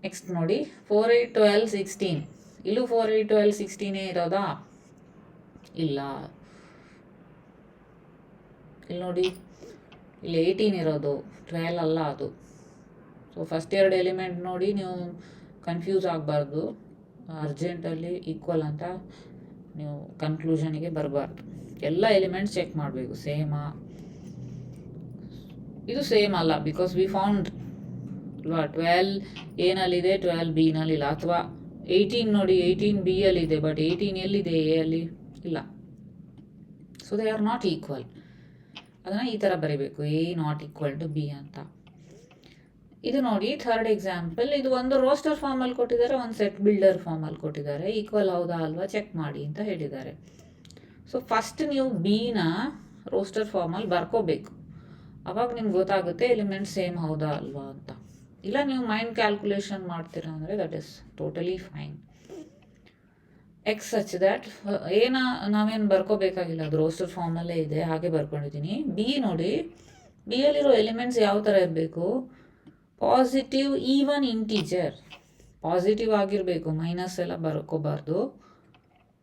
ನೆಕ್ಸ್ಟ್ ನೋಡಿ, 4 8 12 16. ಇಲ್ಲೂ 4 8 12 16 ಇರೋದಾ? ಇಲ್ಲ. ಇಲ್ಲಿ ನೋಡಿ, ಇಲ್ಲಿ 18 ಇರೋದು, 12 ಅಲ್ಲ ಅದು. ಸೊ ಫಸ್ಟ್ 2 ಎಲಿಮೆಂಟ್ ನೋಡಿ, ನೀವು ಕನ್ಫ್ಯೂಸ್ ಆಗಬಾರ್ದು. ಅರ್ಜೆಂಟಲ್ಲಿ ಈಕ್ವಲ್ ಅಂತ ನೀವು ಕನ್ಕ್ಲೂಷನಿಗೆ ಬರಬಾರ್ದು. ಎಲ್ಲ ಎಲಿಮೆಂಟ್ಸ್ ಚೆಕ್ ಮಾಡಬೇಕು, ಸೇಮಾ. ಇದು ಸೇಮ್ ಅಲ್ಲ, ಬಿಕಾಸ್ ವಿ ಫೌಂಡ್ 12 ಏನಲ್ಲಿದೆ, 12 ಬಿ ನಲ್ಲಿಲ್ಲ. ಅಥವಾ 18 ನೋಡಿ, 18 ಬಿ ಅಲ್ಲಿದೆ, ಬಟ್ 18 ಎಲ್ಲಿದೆ, ಎ ಅಲ್ಲಿ ಇಲ್ಲ. So they are not equal. ಅದನ್ನು ಈ ಥರ ಬರೀಬೇಕು, A not equal to B ಅಂತ. ಇದು ನೋಡಿ ಥರ್ಡ್ ಎಕ್ಸಾಂಪಲ್. ಇದು ಒಂದು ರೋಸ್ಟರ್ ಫಾರ್ಮಲ್ಲಿ ಕೊಟ್ಟಿದ್ದಾರೆ, ಒಂದು ಸೆಟ್ ಬಿಲ್ಡರ್ ಫಾರ್ಮಲ್ಲಿ ಕೊಟ್ಟಿದ್ದಾರೆ. ಈಕ್ವಲ್ ಹೌದಾ ಅಲ್ವಾ ಚೆಕ್ ಮಾಡಿ ಅಂತ ಹೇಳಿದ್ದಾರೆ. ಸೊ ಫಸ್ಟ್ ನೀವು ಬಿನ ರೋಸ್ಟರ್ ಫಾರ್ಮಲ್ಲಿ ಬರ್ಕೋಬೇಕು. ಅವಾಗ ನಿಮ್ಗೆ ಗೊತ್ತಾಗುತ್ತೆ ಎಲಿಮೆಂಟ್ ಸೇಮ್ ಹೌದಾ ಅಲ್ವಾ ಅಂತ. ಇಲ್ಲ ನೀವು ಮೈಂಡ್ ಕ್ಯಾಲ್ಕುಲೇಷನ್ ಮಾಡ್ತೀರಾ ಅಂದರೆ that is totally fine. X such that ನಾವೇನು ಬರ್ಕೋಬೇಕಾಗಿಲ್ಲ, ಅದು ರೋಸ್ಟರ್ ಫಾರ್ಮಲ್ಲೇ ಇದೆ, ಹಾಗೆ ಬರ್ಕೊಂಡಿದ್ದೀನಿ. ಬಿ ನೋಡಿ, ಬಿ ಯಲ್ಲಿರೋ ಎಲಿಮೆಂಟ್ಸ್ ಯಾವ ಥರ ಇರಬೇಕು, ಪಾಸಿಟಿವ್ ಈವನ್ ಇಂಟೀಜರ್. ಪಾಸಿಟಿವ್ ಆಗಿರಬೇಕು, ಮೈನಸ್ ಎಲ್ಲ ಬರ್ಕೋಬಾರ್ದು.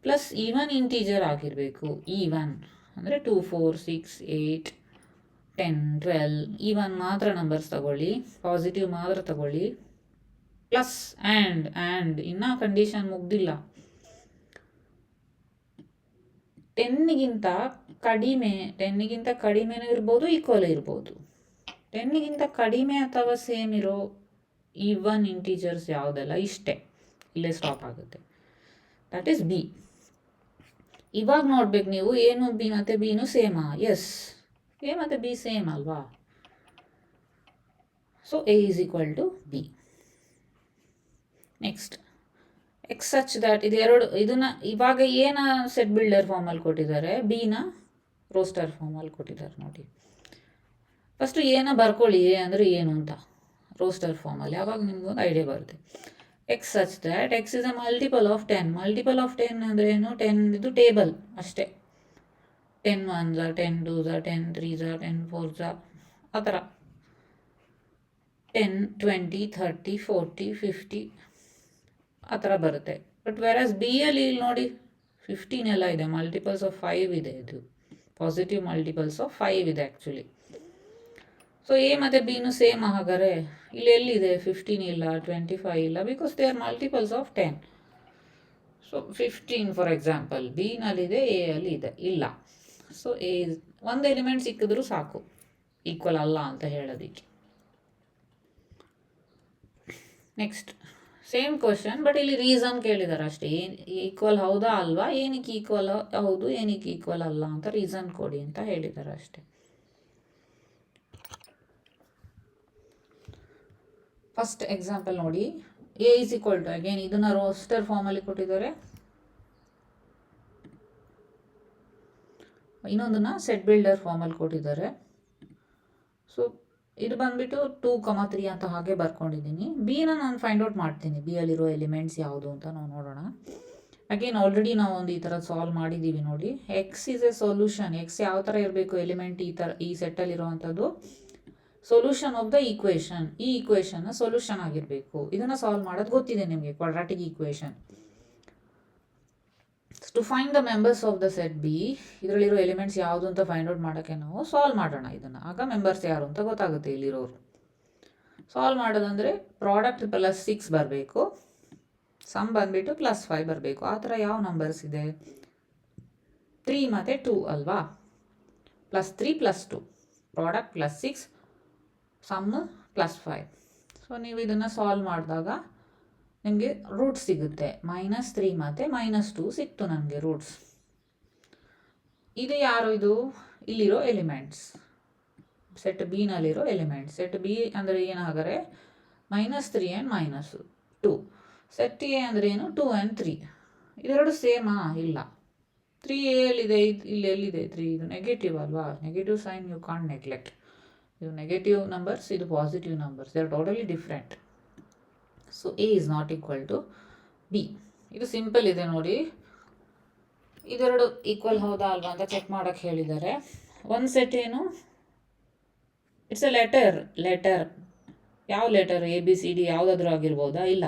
ಪ್ಲಸ್ ಈವನ್ ಇಂಟೀಜರ್ ಆಗಿರಬೇಕು. ಈವನ್ ಅಂದರೆ 2, 4, 6, 8, 10, 12 ಈವನ್ ಮಾತ್ರ ನಂಬರ್ಸ್ ತಗೊಳ್ಳಿ, ಪಾಸಿಟಿವ್ ಮಾತ್ರ ತಗೊಳ್ಳಿ. ಪ್ಲಸ್ ಆ್ಯಂಡ್ ಇನ್ನೂ ಕಂಡೀಷನ್ ಮುಗ್ದಿಲ್ಲ. 10ಗಿಂತ ಕಡಿಮೆನೂ ಇರ್ಬೋದು, ಈಕ್ವಲ್ ಇರ್ಬೋದು. 10ಗಿಂತ ಕಡಿಮೆ ಅಥವಾ ಸೇಮ್ ಇರೋ ಈವನ್ ಇಂಟೀಜರ್ಸ್ ಯಾವುದೆಲ್ಲ, ಇಷ್ಟೇ, ಇಲ್ಲೇ ಸ್ಟಾಪ್ ಆಗುತ್ತೆ. That is B. ಇವಾಗ ನೋಡ್ಬೇಕು ನೀವು, ಏನು ಬಿ ಮತ್ತು ಬಿನೂ ಸೇಮಾ? ಎಸ್, ಎ ಮತ್ತು ಬಿ ಸೇಮ್ ಅಲ್ವಾ? So A is equal to B. Next X such that, ಇದನ್ನು ಇವಾಗ ಏನ ಸೆಟ್ ಬಿಲ್ಡರ್ ಫಾರ್ಮಲ್ಲಿ ಕೊಟ್ಟಿದ್ದಾರೆ, ಬಿನ ರೋಸ್ಟರ್ ಫಾರ್ಮಲ್ಲಿ ಕೊಟ್ಟಿದ್ದಾರೆ ನೋಡಿ. ಫಸ್ಟು ಏನ ಬರ್ಕೊಳ್ಳಿ, ಎ ಅಂದರೆ ಏನು ಅಂತ ರೋಸ್ಟರ್ ಫಾರ್ಮಲ್ಲಿ, ಆವಾಗ ನಿಮ್ಗೊಂದು ಐಡಿಯಾ ಬರುತ್ತೆ. X such that X is a multiple of 10. Multiple of 10 ಅಂದರೆ ಏನು? 10 ಇದು ಟೇಬಲ್ ಅಷ್ಟೇ. 10 1s, 10 2s, 10 3s, 10 4s ಆ ಥರ 10 20 30 40 50 ಆ ಥರ ಬರುತ್ತೆ. ಬಟ್ ವೆರಾಸ್ ಬಿ ಅಲ್ಲಿ ಇಲ್ಲಿ ನೋಡಿ 15 ಎಲ್ಲ ಇದೆ, ಮಲ್ಟಿಪಲ್ಸ್ ಆಫ್ 5 ಇದೆ. ಇದು ಪಾಸಿಟಿವ್ ಮಲ್ಟಿಪಲ್ಸ್ ಆಫ್ 5 ಇದೆ ಆ್ಯಕ್ಚುಲಿ. ಸೊ ಎ ಮತ್ತು ಬಿನೂ ಸೇಮ್. ಹಾಗಾದರೆ ಇಲ್ಲಿ ಎಲ್ಲಿದೆ 15 ಇಲ್ಲ, 25 ಇಲ್ಲ, because they are multiples of 10. So 15 for example ಬಿನಲ್ಲಿದೆ, ಎ ಅಲ್ಲಿ ಇದೆ ಇಲ್ಲ. ಸೊ ಎ ಒಂದು ಎಲಿಮೆಂಟ್ ಸಿಕ್ಕಿದ್ರೂ ಸಾಕು ಈಕ್ವಲ್ ಅಲ್ಲ ಅಂತ ಹೇಳೋದಕ್ಕೆ. ನೆಕ್ಸ್ಟ್ ಸೇಮ್ ಕ್ವಶನ್, ಬಟ್ ಇಲ್ಲಿ ರೀಸನ್ ಕೇಳಿದ್ದಾರೆ ಅಷ್ಟೇ. ಈಕ್ವಲ್ ಹೌದಾ ಅಲ್ವಾ, ಏನಕ್ಕೆ ಈಕ್ವಲ್ ಹೌದು, ಏನಕ್ಕೆ ಈಕ್ವಲ್ ಅಲ್ಲ ಅಂತ ರೀಸನ್ ಕೊಡಿ ಅಂತ ಹೇಳಿದ್ದಾರೆ ಅಷ್ಟೇ. ಫಸ್ಟ್ ಎಕ್ಸಾಂಪಲ್ ನೋಡಿ, A is equal to, again ಇದನ್ನು ರೋಸ್ಟರ್ ಫಾರ್ಮಲ್ಲಿ ಕೊಟ್ಟಿದ್ದಾರೆ, ಇನ್ನೊಂದನ್ನು ಸೆಟ್ ಬಿಲ್ಡರ್ ಫಾರ್ಮಲ್ಲಿ ಕೊಟ್ಟಿದ್ದಾರೆ. ಸೊ ಇದು ಬಂದುಬಿಟ್ಟು 2, 3 ಅಂತ ಹಾಗೆ ಬರ್ಕೊಂಡಿದ್ದೀನಿ. ಬಿನ ನಾನು ಫೈಂಡ್ ಔಟ್ ಮಾಡ್ತೀನಿ, ಬಿ ಅಲ್ಲಿರೋ ಎಲಿಮೆಂಟ್ಸ್ ಯಾವುದು ಅಂತ ನಾವು ನೋಡೋಣ. ಅಗೇನ್ ಆಲ್ರೆಡಿ ನಾವು ಒಂದು ಈ ಥರ ಸಾಲ್ವ್ ಮಾಡಿದ್ದೀವಿ ನೋಡಿ. X is a solution. X ಯಾವ ಥರ ಇರಬೇಕು ಎಲಿಮೆಂಟ್, ಈ ಸೆಟ್ಟಲ್ಲಿರುವಂಥದ್ದು ಸೊಲ್ಯೂಷನ್ ಆಫ್ ದ ಈಕ್ವೇಷನ್. ಈ ಈಕ್ವೇಷನ್ನ ಸೊಲ್ಯೂಷನ್ ಆಗಿರಬೇಕು. ಇದನ್ನು ಸಾಲ್ವ್ ಮಾಡೋದು ಗೊತ್ತಿದೆ ನಿಮಗೆ, quadratic equation. To find the members of the set B, ಇದರಲ್ಲಿರೋ ಎಲಿಮೆಂಟ್ಸ್ ಯಾವುದು ಅಂತ ಫೈಂಡ್ ಔಟ್ ಮಾಡೋಕ್ಕೆ ನಾವು ಸಾಲ್ವ್ ಮಾಡೋಣ ಇದನ್ನು. ಆಗ ಮೆಂಬರ್ಸ್ ಯಾರು ಅಂತ ಗೊತ್ತಾಗುತ್ತೆ ಇಲ್ಲಿರೋರು. ಸಾಲ್ವ್ ಮಾಡೋದಂದರೆ ಪ್ರಾಡಕ್ಟ್ +6 ಬರಬೇಕು, ಸಮ್ ಬಂದುಬಿಟ್ಟು +5 ಬರಬೇಕು. ಆ ಥರ ಯಾವ ನಂಬರ್ಸ್ ಇದೆ? 3 ಮತ್ತು 2 ಅಲ್ವಾ? +3 +2, ಪ್ರಾಡಕ್ಟ್ +6, ಸಮ್ +5. ಸೊ ನೀವು ಇದನ್ನು ಸಾಲ್ವ್ ಮಾಡಿದಾಗ ನಿಮಗೆ ರೂಟ್ಸ್ ಸಿಗುತ್ತೆ. -3 ಮತ್ತು -2 ಸಿಕ್ತು ನನಗೆ ರೂಟ್ಸ್. ಇದು ಯಾರು? ಇದು ಇಲ್ಲಿರೋ ಎಲಿಮೆಂಟ್ಸ್, ಸೆಟ್ ಬಿನಲ್ಲಿರೋ ಎಲಿಮೆಂಟ್ಸ್. ಸೆಟ್ ಬಿ ಅಂದರೆ ಏನಾದರೆ -3 ಆ್ಯಂಡ್ -2. ಸೆಟ್ ಎ ಅಂದರೆ ಏನು? 2 ಆ್ಯಂಡ್ 3. ಇದೆರಡು ಸೇಮಾ? ಇಲ್ಲ. 3 ಎಲ್ಲಿದೆ? ಇಲ್ಲಿ ಎಲ್ಲಿದೆ 3? ಇದು ನೆಗೆಟಿವ್ ಅಲ್ವಾ? Negative sign you can't neglect. ಇದು ನೆಗೆಟಿವ್ ನಂಬರ್ಸ್, ಇದು positive numbers, they are totally different. So A is not equal to B. ಇದು ಸಿಂಪಲ್ ಇದೆ ನೋಡಿ. ಇದೆರಡು ಈಕ್ವಲ್ ಹೌದಾ ಅಲ್ವಾ ಅಂತ ಚೆಕ್ ಮಾಡೋಕ್ಕೆ ಹೇಳಿದ್ದಾರೆ. ಒಂದು ಸೆಟ್ ಏನು? It's a letter. ಯಾವ ಲೆಟರ್? ABCD ಯಾವುದಾದ್ರೂ ಆಗಿರ್ಬೋದಾ? ಇಲ್ಲ.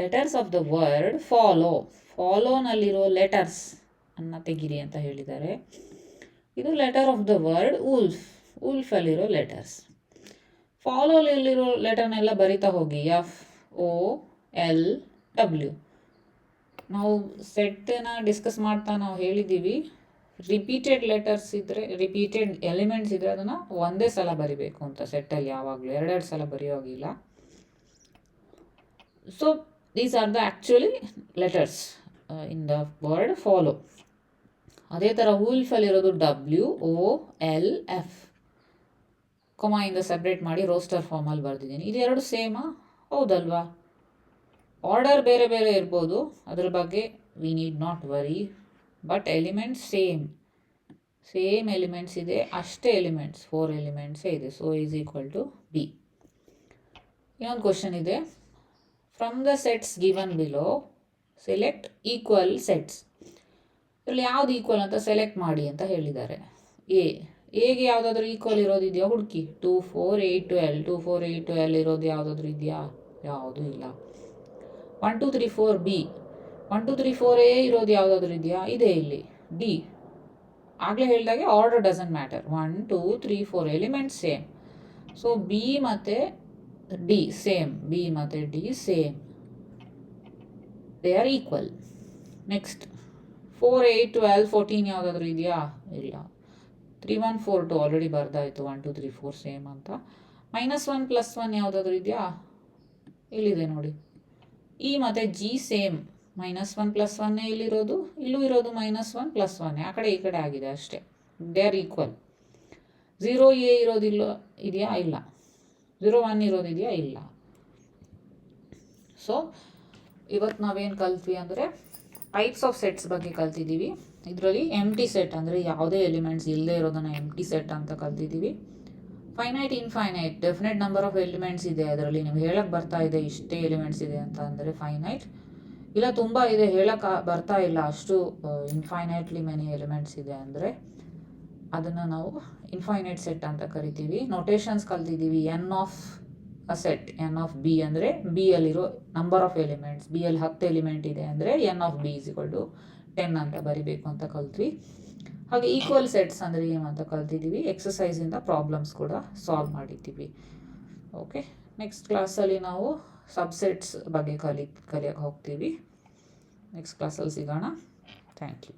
ಲೆಟರ್ಸ್ ಆಫ್ ದ ವರ್ಡ್ ಫಾಲೋನಲ್ಲಿರೋ ಲೆಟರ್ಸ್ ಅನ್ನು ತೆಗಿರಿ ಅಂತ ಹೇಳಿದ್ದಾರೆ. ಇದು ಲೆಟರ್ ಆಫ್ ದ ವರ್ಡ್ ಉಲ್ಫಲ್ಲಿರೋ ಲೆಟರ್ಸ್. ಫಾಲೋಲಿರೋ ಲೆಟರ್ನೆಲ್ಲ ಬರಿತಾ ಹೋಗಿ, FOLW. ನಾವು ಸೆಟ್ಟನ್ನ ಡಿಸ್ಕಸ್ ಮಾಡ್ತಾ ನಾವು ಹೇಳಿದ್ದೀವಿ, ರಿಪೀಟೆಡ್ ಲೆಟರ್ಸ್ ಇದ್ದರೆ, ರಿಪೀಟೆಡ್ ಎಲಿಮೆಂಟ್ಸ್ ಇದ್ದರೆ ಅದನ್ನು ಒಂದೇ ಸಲ ಬರಿಬೇಕು ಅಂತ ಸೆಟ್ಟಲ್ಲಿ, ಯಾವಾಗಲೂ ಎರಡೆರಡು ಸಲ ಬರೆಯೋಗಿಲ್ಲ. So these are the actually letters in the word follow. ಅದೇ ಥರ ವೂಲ್ಫಲ್ಲಿರೋದು WOLF, ಕೊಮಾಯಿಂದ ಸಪ್ರೇಟ್ ಮಾಡಿ ರೋಸ್ಟರ್ ಫಾರ್ಮಲ್ಲಿ ಬರೆದಿದ್ದೀನಿ. ಇದೆರಡು ಸೇಮಾ? ಹೌದಲ್ವಾ? ಆರ್ಡರ್ ಬೇರೆ ಬೇರೆ ಇರ್ಬೋದು, ಅದ್ರ ಬಗ್ಗೆ we need not worry, but elements same elements ಇದೆ, ಅಷ್ಟೇ ಎಲಿಮೆಂಟ್ಸ್ 4 ಎಲಿಮೆಂಟ್ಸೇ ಇದೆ. So is equal to B. ಇನ್ನೊಂದು ಕ್ವಶನ್ ಇದೆ, from the sets given below select equal sets. ಇದರಲ್ಲಿ ಯಾವ್ದು ಈಕ್ವಲ್ ಅಂತ ಸೆಲೆಕ್ಟ್ ಮಾಡಿ ಅಂತ ಹೇಳಿದ್ದಾರೆ. ಎಗೆ ಯಾವುದಾದ್ರೂ ಈಕ್ವಲ್ ಇರೋದಿದೆಯಾ ಹುಡುಕಿ. 2 4 8 12 2 4 8 12 ಇರೋದು ಯಾವುದಾದ್ರೂ ಇದೆಯಾ? ಯಾವುದೂ ಇಲ್ಲ. 1 2 3 4 B 1 2 3 4 A ಇರೋದು ಯಾವುದಾದ್ರೂ ಇದೆಯಾ? ಇದೆ ಇಲ್ಲಿ. D ಆಗಲೇ ಹೇಳಿದಾಗೆ order doesn't matter. 1 2 3 4 elements same. So B ಮತ್ತು D ಸೇಮ್, B ಮತ್ತು D same, they are equal. Next 4 8 12 14 ಯಾವುದಾದ್ರೂ ಇದೆಯಾ? ಇಲ್ಲ. 3 1 4 2 ಆಲ್ರೆಡಿ ಬರ್ದಾಯಿತು, 1 2 3 4 ಸೇಮ್ ಅಂತ. -1 +1 ಯಾವುದಾದ್ರೂ ಇದೆಯಾ? ಇಲ್ಲಿದೆ ನೋಡಿ. E ಮತ್ತು G ಸೇಮ್, -1 +1 ಇಲ್ಲಿರೋದು, ಇಲ್ಲೂ ಇರೋದು -1 +1, ಆ ಕಡೆ ಈ ಕಡೆ ಆಗಿದೆ ಅಷ್ಟೇ. They are equal. 0 A ಇರೋದಿಲ್ಲ ಇದೆಯಾ? ಇಲ್ಲ. 0 1 ಇರೋದಿದೆಯಾ? ಇಲ್ಲ. ಸೊ ಇವತ್ತು ನಾವೇನು ಕಲ್ತ್ವಿ ಅಂದರೆ ಟೈಪ್ಸ್ ಆಫ್ ಸೆಟ್ಸ್ ಬಗ್ಗೆ ಕಲ್ತಿದ್ದೀವಿ. ಇದರಲ್ಲಿ ಎಂಟಿ ಸೆಟ್ ಅಂದರೆ ಯಾವುದೇ ಎಲಿಮೆಂಟ್ಸ್ ಇಲ್ಲದೆ ಇರೋದನ್ನು ಎಂಟಿ ಸೆಟ್ ಅಂತ ಕಲ್ತಿದ್ದೀವಿ. Finite infinite definite number of elements ಇದೆ, ಅದರಲ್ಲಿ ನೀವು ಹೇಳಕ್ಕೆ ಬರ್ತಾ ಇದೆ ಇಷ್ಟೇ ಎಲಿಮೆಂಟ್ಸ್ ಇದೆ ಅಂತ ಅಂದರೆ ಫೈನೈಟ್. ಇಲ್ಲ ತುಂಬ ಇದೆ ಹೇಳಕ್ಕೆ ಬರ್ತಾ ಇಲ್ಲ, ಅಷ್ಟು ಇನ್ಫೈನೈಟ್ಲಿ ಮೆನಿ ಎಲಿಮೆಂಟ್ಸ್ ಇದೆ ಅಂದರೆ ಅದನ್ನು ನಾವು ಇನ್ಫೈನೈಟ್ ಸೆಟ್ ಅಂತ ಕರಿತೀವಿ. ನೋಟೇಷನ್ಸ್ ಕಲ್ತಿದ್ದೀವಿ. N of a set, n of B ಅಂದರೆ ಬಿ ಅಲ್ಲಿರೋ ನಂಬರ್ ಆಫ್ ಎಲಿಮೆಂಟ್ಸ್, ಬಿ ಅಲ್ಲಿ 10 ಎಲಿಮೆಂಟ್ ಇದೆ ಅಂದರೆ n of B is equal to 10 ಅಂತ ಬರಿಬೇಕು ಅಂತ ಕಲ್ತ್ವಿ. ಹಾಗೆ ಈಕ್ವಲ್ ಸೆಟ್ಸ್ ಅಂದರೆ ಏನು ಅಂತ ಕಲ್ತಿದ್ದೀವಿ. ಎಕ್ಸಸೈಸಿಂದ ಪ್ರಾಬ್ಲಮ್ಸ್ ಕೂಡ ಸಾಲ್ವ್ ಮಾಡಿದ್ದೀವಿ. ಓಕೆ, ನೆಕ್ಸ್ಟ್ ಕ್ಲಾಸಲ್ಲಿ ನಾವು ಸಬ್ಸೆಟ್ಸ್ ಬಗ್ಗೆ ಕಲಿಯಕ್ಕೆ ಹೋಗ್ತೀವಿ. ನೆಕ್ಸ್ಟ್ ಕ್ಲಾಸಲ್ಲಿ ಸಿಗೋಣ. Thank you.